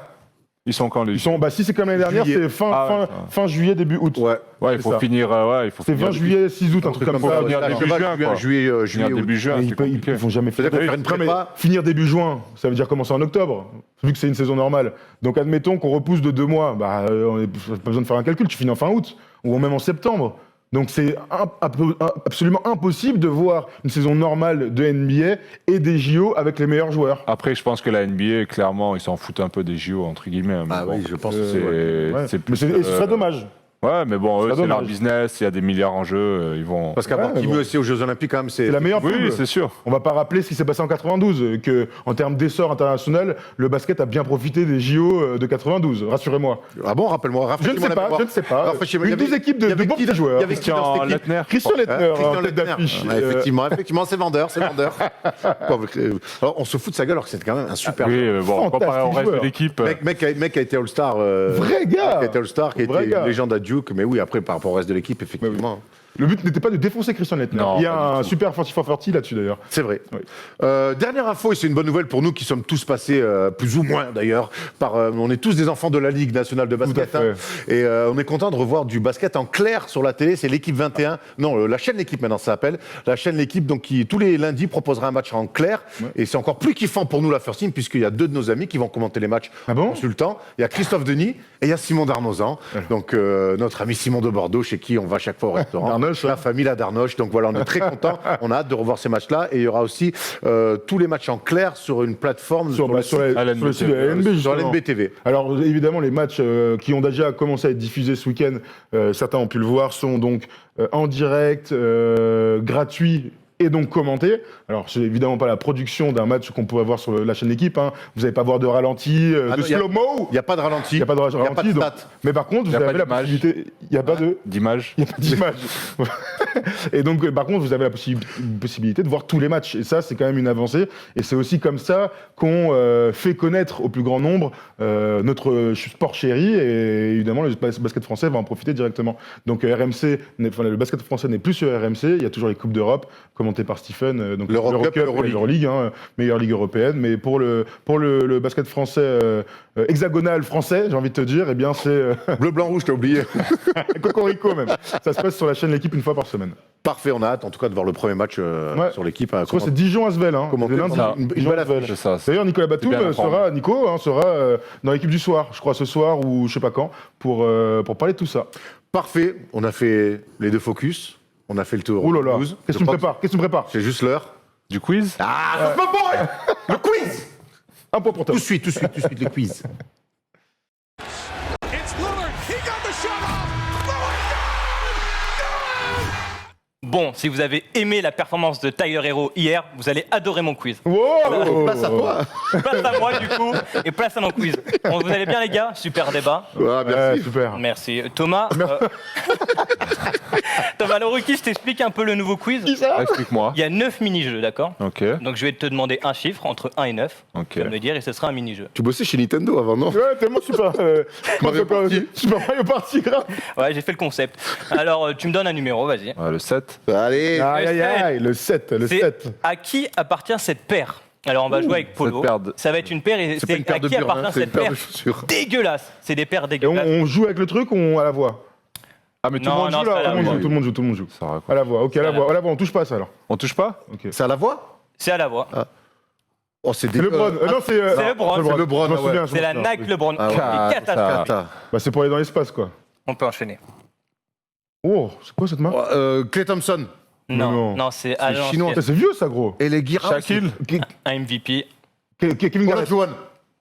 Ils sont quand les ils sont, si c'est comme l'année dernière, Juillet. c'est fin juillet, début août. Ouais. Ouais, il c'est faut ça. finir. C'est 20 juillet, 6 août, un truc comme ça. finir début juin, quoi. Juillet, Finir août. début juin, Mais c'est compliqué. ils vont jamais C'est-à-dire qu'on va faire une Non, mais prépa. finir début juin, ça veut dire commencer en octobre, vu que c'est une saison normale. Donc admettons qu'on repousse de 2 mois, on n'a pas besoin de faire un calcul, tu finis en fin août, ou même en septembre. Donc c'est absolument impossible de voir une saison normale de NBA et des JO avec les meilleurs joueurs. Après, je pense que la NBA, clairement, ils s'en foutent un peu des JO, entre guillemets. Mais Ah bon, oui, je pense que c'est Ouais. c'est Mais plus, et ce serait dommage. Ouais, mais bon, eux, serait c'est leur dommage. business, il y a des milliards en jeu, ils vont. Parce qu'avoir Ouais, Team bon. USA aux Jeux Olympiques, quand même, C'est la meilleure Oui, pub. c'est sûr. On va pas rappeler ce qui s'est passé en 92, que en termes d'essor international, le basket a bien profité des JO de 92. Rassurez-moi. Ah bon, rappelle-moi. Je ne sais pas, je ne sais pas. Une 12 équipes de bons petits joueurs. Il y avait qui dans cette équipe? Lettner. Christian Lettner, Christian en tête Lettner. d'affiche. Ouais, effectivement, c'est vendeur, c'est vendeur. Alors, on se fout de sa gueule alors que c'est quand même un super Oui, joueur. bon, comparé au Fantastique reste de joueur. l'équipe. Mec a été All-Star. Vrai gars. Qui a été All-Star, qui a Vrai été gars. une légende à Duke. Mais oui, après, par rapport au reste de l'équipe, effectivement. Le but n'était pas de défoncer Christian Lettner. Non, Il y a pas du un tout. super 40-40 là-dessus d'ailleurs. C'est vrai. Oui. Dernière info, et c'est une bonne nouvelle pour nous qui sommes tous passés, plus ou moins d'ailleurs, on est tous des enfants de la Ligue nationale de basket. Tout à fait. Et on est content de revoir du basket en clair sur la télé. C'est l'équipe 21. Non, la chaîne L'équipe maintenant, ça s'appelle. La chaîne L'équipe, donc, qui tous les lundis proposera un match en clair. Ouais. Et c'est encore plus kiffant pour nous, la First Team, puisqu'il y a 2 de nos amis qui vont commenter les matchs Ah bon consultants. Il y a Christophe Denis et il y a Simon Darnozan. Donc, notre ami Simon de Bordeaux, chez qui on va chaque fois au restaurant. Darnoche, La hein. famille, la Darnoche. Donc voilà, on est très contents. On a hâte de revoir ces matchs-là. Et il y aura aussi tous les matchs en clair sur une plateforme Sur le site de la LNB, sur justement. LNB TV. Alors évidemment, les matchs qui ont déjà commencé à être diffusés ce week-end, certains ont pu le voir, sont donc en direct, gratuits et donc commentés. Alors c'est évidemment pas la production d'un match qu'on peut avoir sur la chaîne L'équipe. Hein. Vous n'allez pas voir de ralenti, Ah de non, il y a- slow-mo. Il n'y a pas de ralenti. Il n'y a pas de Il n'y a pas ralenti. de donc- stats. Mais par contre, vous Il y a avez pas la d'image. possibilité. Il n'y a pas de. D'image. Il n'y a pas d'image. Et donc, par contre, vous avez la possibilité de voir tous les matchs. Et ça, c'est quand même une avancée. Et c'est aussi comme ça qu'on fait connaître au plus grand nombre notre sport chéri. Et évidemment, le basket français va en profiter directement. Donc, le basket français n'est plus sur RMC. Il y a toujours les Coupes d'Europe, commentées par Stephen. Donc L'Eurocup et l'Euroleague, hein, meilleure ligue européenne. Mais pour le basket français, hexagonal français, j'ai envie de te dire, eh bien, c'est Bleu, blanc, rouge, t'as oublié. Cocorico même. Ça se passe sur la chaîne L'Équipe une fois par semaine. Parfait, on a hâte en tout cas de voir le premier match Ouais. sur l'équipe. Je crois que c'est Dijon-Asvel. Hein. Comment- Le lundi, ça, une belle Dijon-Asvel. affiche. C'est ça. D'ailleurs, Nicolas Batum bien sera dans l'équipe du soir, je crois ce soir ou je sais pas quand, pour parler de tout ça. Parfait, on a fait les 2 focus, on a fait le tour. Oh là là, 12. qu'est-ce Je que tu me crois prépares C'est juste l'heure. Du quiz Ah, c'est pas bon. Le quiz. Un point pour toi. Tout de suite, le quiz. It's Lillard. He got the shot off. Lillard, Bon, si vous avez aimé la performance de Tyler Hero hier, vous allez adorer mon quiz. Wow. Passe à toi. Place à moi du coup, et place à mon quiz. Bon, vous allez bien les gars? Super débat. Ah, Ouais, merci. super. Merci. Thomas, Thomas le rookie, je t'explique un peu le nouveau quiz. Explique-moi. Il y a 9 mini-jeux, d'accord? Ok, Donc je vais te demander un chiffre entre 1 et 9. ok. Tu vas me le dire et ce sera un mini-jeu. Tu bossais chez Nintendo avant, non? Ouais, tellement super. Mario Party. Super Mario Party, grave. Ouais, j'ai fait le concept. Alors, tu me donnes un numéro, vas-y. Ouais, le 7. Allez. Aïe, aïe, aïe, le 7. C'est à qui appartient cette paire? Alors, on va jouer avec Polo. cette paire de- Ça va être une paire et C'est pas une c'est paire à de qui burnes, appartient hein, c'est une cette paire paire de chaussures. dégueulasse. C'est des paires Et dégueulasses. on joue avec le truc ou à la voix? Ah, mais tout le Non, monde non, joue c'est à là la voix. Tout le monde joue. Ça raconte. À la voix, ok, à la voix, on touche pas ça alors. On touche pas Ok. C'est à la voix? C'est à la voix. Oh, c'est C'est LeBron. Non, c'est LeBron. C'est LeBron, Je m'en ouais. souviens, C'est la Nike LeBron. Ah ouais. C'est catastrophique. ça- Bah, c'est pour aller dans l'espace, quoi. On peut enchaîner. Oh, c'est quoi cette marque? Clay Thompson. Non, Non. non, c'est à chinois. l'ancienne. Ça, c'est vieux, ça, gros. Et les Guiras. Shaquille Un MVP. Kevin Ola Garnett. Juan.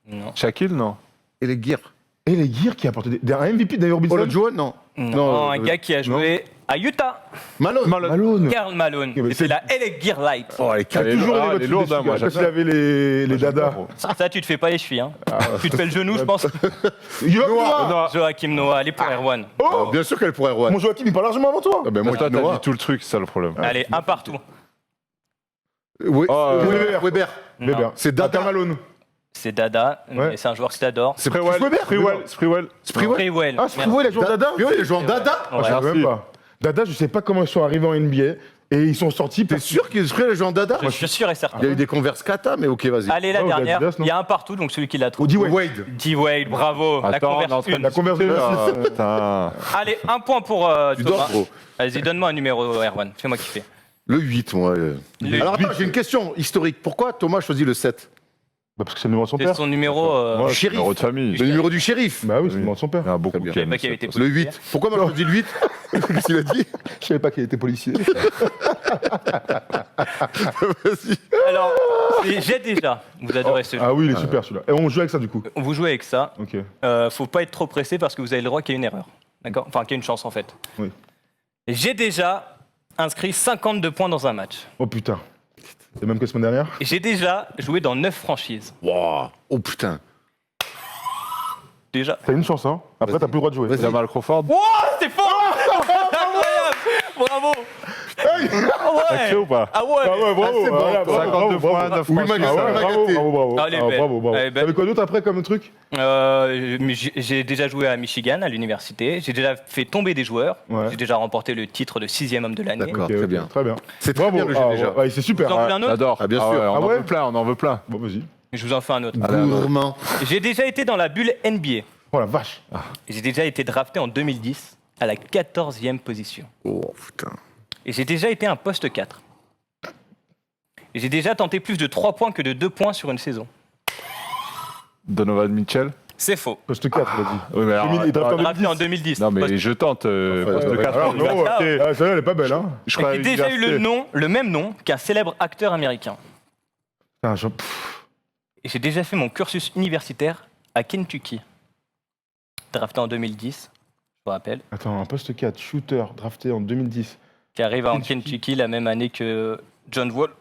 Non. Shaquille, non. Et les Gears. Et les Gears qui a apporté un MVP d'ailleurs Robinson. Ola Juan, non. Non, un gars qui a joué à Utah. Malone. Malone. Karl Malone. mais Et c'est- c'est la LA Gear Light. Oh, les Il a Elle est toujours lourde, les elle est votes lourde, dessus, hein, moi, parce qu'il j'adore. avait les dadas. Ça, tu te fais pas les chevilles. Hein. Tu te fais le genou, je pense. Noah. Joachim Noah, allez pour Erwan. Oh, Bien sûr qu'elle pourrait Juan. mon Joachim, il parle largement avant toi. Ah ben Moi, moi, toi, t'as Noah. dit tout le truc, c'est ça le problème. Allez, un partout. Oui. Oh, Weber. Weber. Non, Weber. C'est Dada. Karl Malone. c'est Dada, Ouais. mais c'est un joueur que je t'adore. C'est Sprewell, Weber. Sprewell. Sprewell. Ah, Sprewell, il a joué en Dada. Oui, il joue en Dada. Ah, je savais même pas. Dada, je sais pas comment ils sont arrivés en NBA et ils sont sortis. T'es sûr qu'il joue en Dada? Je suis sûr et certain. Il y a eu des converses kata, mais ok, vas-y. Allez, la Oh, dernière. Adidas, non Il y a un partout, donc celui qui l'a Ou trouvé. D-Wade. Wade. D-Wade, bravo. Attends, on est en converse train de une. La conversion. Ah, putain. Allez, un point pour Tu Thomas. dors, gros. Vas-y, donne-moi un numéro, Erwan. Fais-moi kiffer. Le 8, moi. Le Alors attends, j'ai une question historique. Pourquoi Thomas choisit le 7? Bah, parce que c'est le numéro de son C'est père. son numéro. Ouais, shérif. numéro de famille. Le numéro du shérif. Bah oui, c'est le numéro de son père. Il y en a beaucoup Très bien. qui Je savais aiment pas qu'il ça. avait été Le 8. Pourquoi moi je choisis le 8? Qu'est-ce qu'il a dit? Je savais pas qu'il était policier. Vas-y. Alors, j'ai déjà. Vous adorez ce jeu. Ah oui, il est super celui-là. Et on joue avec ça du coup. Vous jouez avec ça. Ok. Faut pas être trop pressé parce que vous avez le droit qu'il y ait une erreur. D'accord? Enfin, qu'il y ait une chance en fait. Oui. J'ai déjà inscrit 52 points dans un match. Oh putain. C'est même que la semaine dernière. J'ai déjà joué dans 9 franchises. Wow. Oh putain. Déjà. T'as une chance, hein. Après, t'as plus le droit de jouer. Vas-y. Jamal Crawford. Wow, c'est fort! Incroyable! Bravo! Ah T'as ouais! cru ou pas Ah ouais! Ah ouais, bravo. c'est bon, voilà, bravo, 52 points, 9 Oui, franchises. Maguette, Ah ouais, Maguette. bravo. Ah, elle est Ah, belle. bravo. Elle est belle. T'avais quoi d'autre après comme truc? Mais j'ai déjà joué à Michigan, à l'université. J'ai déjà fait tomber des joueurs. Ouais. J'ai déjà remporté le titre de 6e homme de l'année. D'accord. Ok, très ok, bien. Très bien. C'est très Bravo. bien le jeu Ah, déjà. ouais, c'est super. Vous en voulez un autre? J'adore. Ah, bien sûr. Ouais, Ah on en ouais veut plein, on en veut plein. Bon, vas-y. Je vous en fais un autre. Gourmand. J'ai déjà été dans la bulle NBA. Oh la vache. J'ai déjà été drafté en 2010 à la 14e position. Oh putain. Et j'ai déjà été un poste 4. Et j'ai déjà tenté plus de 3 points que de 2 points sur une saison. Donovan Mitchell. C'est faux. Poste 4, il a dit. Oui, mais alors, Il est drafté en Drafté en 2010. 2010. non, mais Poste- je tente. Poste ouais. 4. Alors, non, ok. Ah, Ah, celle-là, elle est pas belle, hein. Je Et crois à j'ai déjà eu l'université. le même nom qu'un célèbre acteur américain. Putain, Et j'ai déjà fait mon cursus universitaire à Kentucky. Drafté en 2010, je vous rappelle. Attends, un poste 4, shooter, drafté en 2010. Qui arrive en Kentucky. Kentucky la même année que John Wall.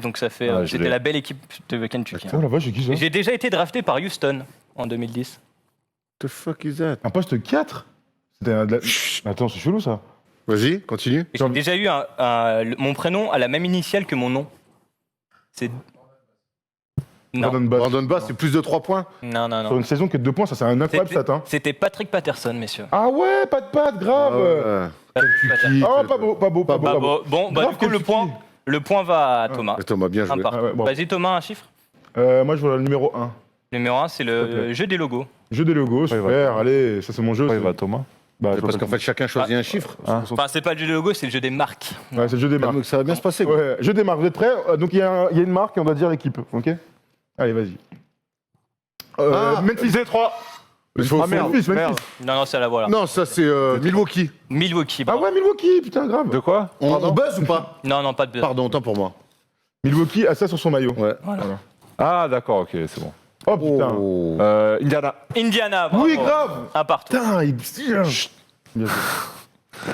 Donc ça fait, Ah, je c'était l'ai. la belle équipe de Kentucky. Oh la vache, j'ai qui ça? Et j'ai déjà été drafté par Houston en 2010. The fuck is that? Un poste 4? C'était un de la... Attends, c'est chelou ça. Vas-y, continue. J'ai déjà eu mon prénom à la même initiale que mon nom. C'est. Non. Brandon Bass. Brandon Bass, c'est plus de 3 points. Non, non, Sur non. une saison qui est de 2 points, ça c'est un incroyable stat. Hein. C'était Patrick Patterson, messieurs. Ah ouais, pas de patte, grave. Patrick Patterson. Oh, pas beau, pas beau, pas beau. Bah, Pas beau. bon, bah, Grave, du coup, quel le point va à Thomas. Thomas, bien Un joué. partout. Ah ouais, bon. Vas-y, Thomas, un chiffre. Moi, je vois le numéro 1. Numéro 1, c'est S'il te le plaît. jeu des logos. Jeu des logos, Ouais, super. Allez, ça c'est mon jeu. Ouais, c'est- va Thomas. Bah, je Parce vois qu'en fait, chacun choisit un chiffre. Enfin, c'est pas le jeu des logos, c'est le jeu des marques. Ouais, c'est le jeu des marques. Donc ça va bien se passer. quoi. Ouais, je démarre, vous êtes prêts? Donc il y a une marque et on doit dire équipe, ok? Allez, vas-y. Memphis Détroit. Il faut- Ah, merde. Memphis, Memphis. Merde. Non, non, c'est la voilà. Non, ça c'est Milwaukee. Milwaukee. Ah bravo. ouais, Milwaukee, putain, grave. De quoi? On buzz ou pas? Non, non, pas de buzz. Pardon, autant pour moi. Milwaukee a ça sur son maillot. Ouais. Ah, d'accord, ok, c'est bon. Oh putain. Oh. Indiana. Indiana. Bravo. Oui, grave. Un partout. Putain, il. Bien joué.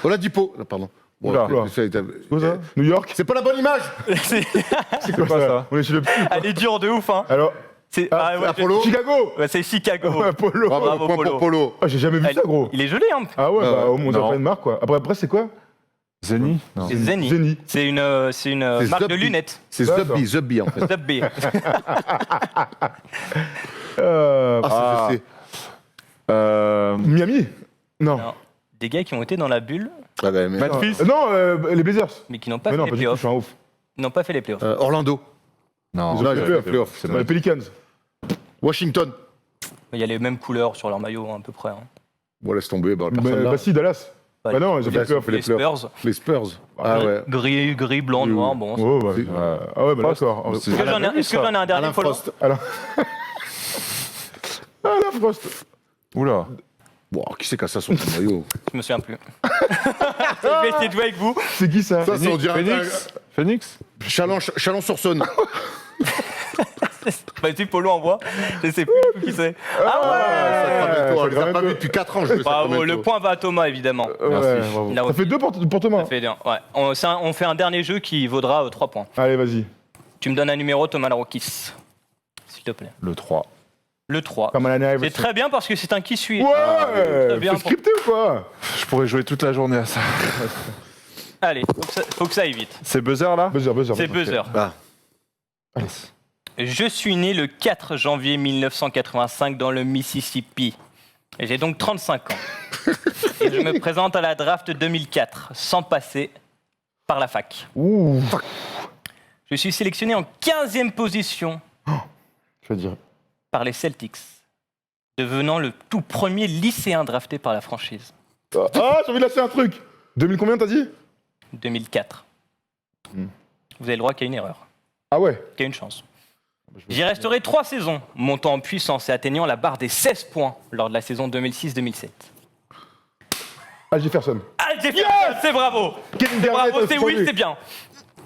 Oladipo. Pardon. Bon, Oula. ok, C'est quoi ça? New York? C'est pas la bonne image. C'est- C'est quoi pas ça? On est chez le petit. Elle est dure de ouf, hein. Alors, C'est Ah, ouais, Apollo. Chicago. ouais, c'est Chicago. Apollo. Bravo, point Polo. pour Polo. Ah, j'ai jamais vu Elle- ça, gros. Il est joli, hein. Ah ouais, Ah bah ouais. au moins on Non. a une marque quoi. Après c'est quoi? Zeni? Non. C'est Zenny. Zeni. C'est une marque de Zubby. lunettes. C'est D'accord. Zubby en fait. Zub B. Ah, c'est- Miami? Non. Non. Des gars qui ont été dans la bulle, Ah bah, mais- Memphis? Non, les Blazers. mais qui n'ont pas Mais fait non, les pas du tout, je playoffs. suis un ouf. Ils n'ont pas fait les playoffs. Orlando. Non, Ils ont fait les playoffs. c'est Les bon. Pelicans. Washington. Il y a les mêmes couleurs sur leur maillot, à peu près. Hein. Bon, laisse tomber. Bah, personne là. Bah si, Dallas. Ouais. Bah non, ils ont fait les Dallas, playoffs. fait Les playoffs. Spurs. Les Spurs. Ah ouais. Gris, blanc, noir. Bon. Oh, bah, C'est- ah ouais, bah Frost. d'accord. C'est- Est-ce que j'en ai un dernier Alain Polo Frost. Ah la Frost. Oula. Bon, qui c'est qui a ça sur son maillot? Je me souviens plus. Je vais essayer de jouer avec vous. C'est qui ça? Ça, on dirait Phoenix? Chalon-sur-Saône. Bah, tu Polo en voix. Je sais plus du tout qui c'est. Ah ouais. On les a pas vus depuis 4 ans. Je le Bravo, le point va à Thomas, évidemment. Ouais, Merci. bravo. Ça fait 2 pour Thomas. Ça fait bien. Ouais. On fait un dernier jeu qui vaudra 3 points. Allez, vas-y. Tu me donnes un numéro, Thomas Larokis. S'il te plaît. Le 3. Le 3. Comme à l'année C'est très bien parce que c'est un qui suit. Ouais. Très bien C'est scripté ou quoi? Je pourrais jouer toute la journée à ça. Allez, faut que ça aille vite. C'est buzzer là? Buzzer. C'est buzzer. Ah. Je suis né le 4 janvier 1985 dans le Mississippi. J'ai donc 35 ans. Et je me présente à la draft 2004 sans passer par la fac. Ouh. Je suis sélectionné en 15e position Je vais dire. par les Celtics, devenant le tout premier lycéen drafté par la franchise. Ah, j'ai envie de lâcher un truc. 2000 combien t'as dit? 2004. Vous avez le droit qu'il y ait une erreur, Ah ouais. qu'il y ait une chance. J'y resterai 3 saisons, montant en puissance et atteignant la barre des 16 points lors de la saison 2006-2007. Ah, Jefferson. Ah, Jefferson, c'est bravo. Kevin C'est Garnett, bravo, c'est oui, aujourd'hui. c'est bien.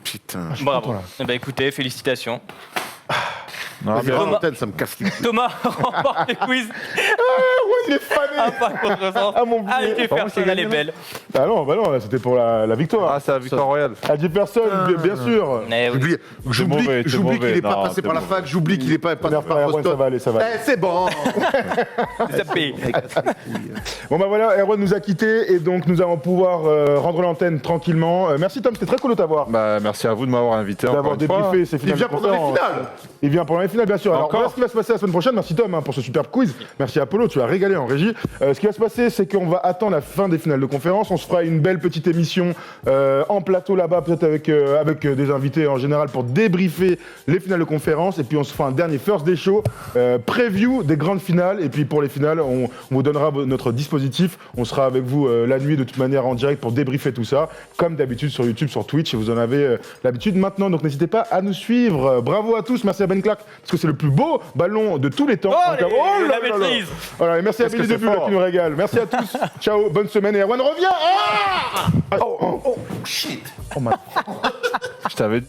Putain. Bravo. content, là. Eh ben, écoutez, félicitations. Non, Vas-y, mais- à l'antenne, ça me casse les couilles. Thomas remporte le quiz. Ouais, il est fané. Un pas contre sens. Ah, mon billet. Ah, Par contre, Jefferson, c'est elle est gagné, belle. Ah non, bah non, là, c'était pour la victoire. Ah, c'est la victoire royale. Ah, Jefferson, bien sûr. Eh oui. J'oublie mauvais, t'es qu'il mauvais. n'est pas Non, passé t'es par la mauvais. fac, j'oublie qu'il n'est pas passé Première par fois, Erwan, ça Boston. va aller, ça va aller. Eh, c'est bon. Zapé. Bon bah voilà, Erwan nous a quittés et donc nous allons pouvoir rendre l'antenne tranquillement. Merci Tom, c'était très cool de t'avoir. Bah, merci à vous de m'avoir invité encore D'avoir une fois. débriefé ces Il finales. vient de pendant les conférence. finales. Il vient pendant les finales, bien sûr. Alors Encore voilà ce qui va se passer la semaine prochaine. Merci Tom pour ce superbe quiz. Merci Apollo, tu as régalé en régie. Ce qui va se passer, c'est qu'on va attendre la fin des finales de conférence. On se fera une belle petite émission en plateau là-bas, peut-être avec des invités en général pour débriefer les finales de conférence. Et puis on se fera un dernier First Day Show, preview des grandes finales. Et puis pour les finales, on vous donnera notre dispositif. On sera avec vous la nuit de toute manière en direct pour débriefer tout ça, comme d'habitude sur YouTube, sur Twitch. Et vous en avez l'habitude maintenant. Donc n'hésitez pas à nous suivre. Bravo à tous. Merci à Ben Clark parce que c'est le plus beau ballon de tous les temps. Oh, Donc, la là là. maîtrise. Voilà, et merci à Qu'est-ce Billy que c'est Debulle fort. qui nous régale. Merci à tous. Ciao, bonne semaine et Erwan revient. Ah Oh, shit. Oh, man. Je t'avais dit.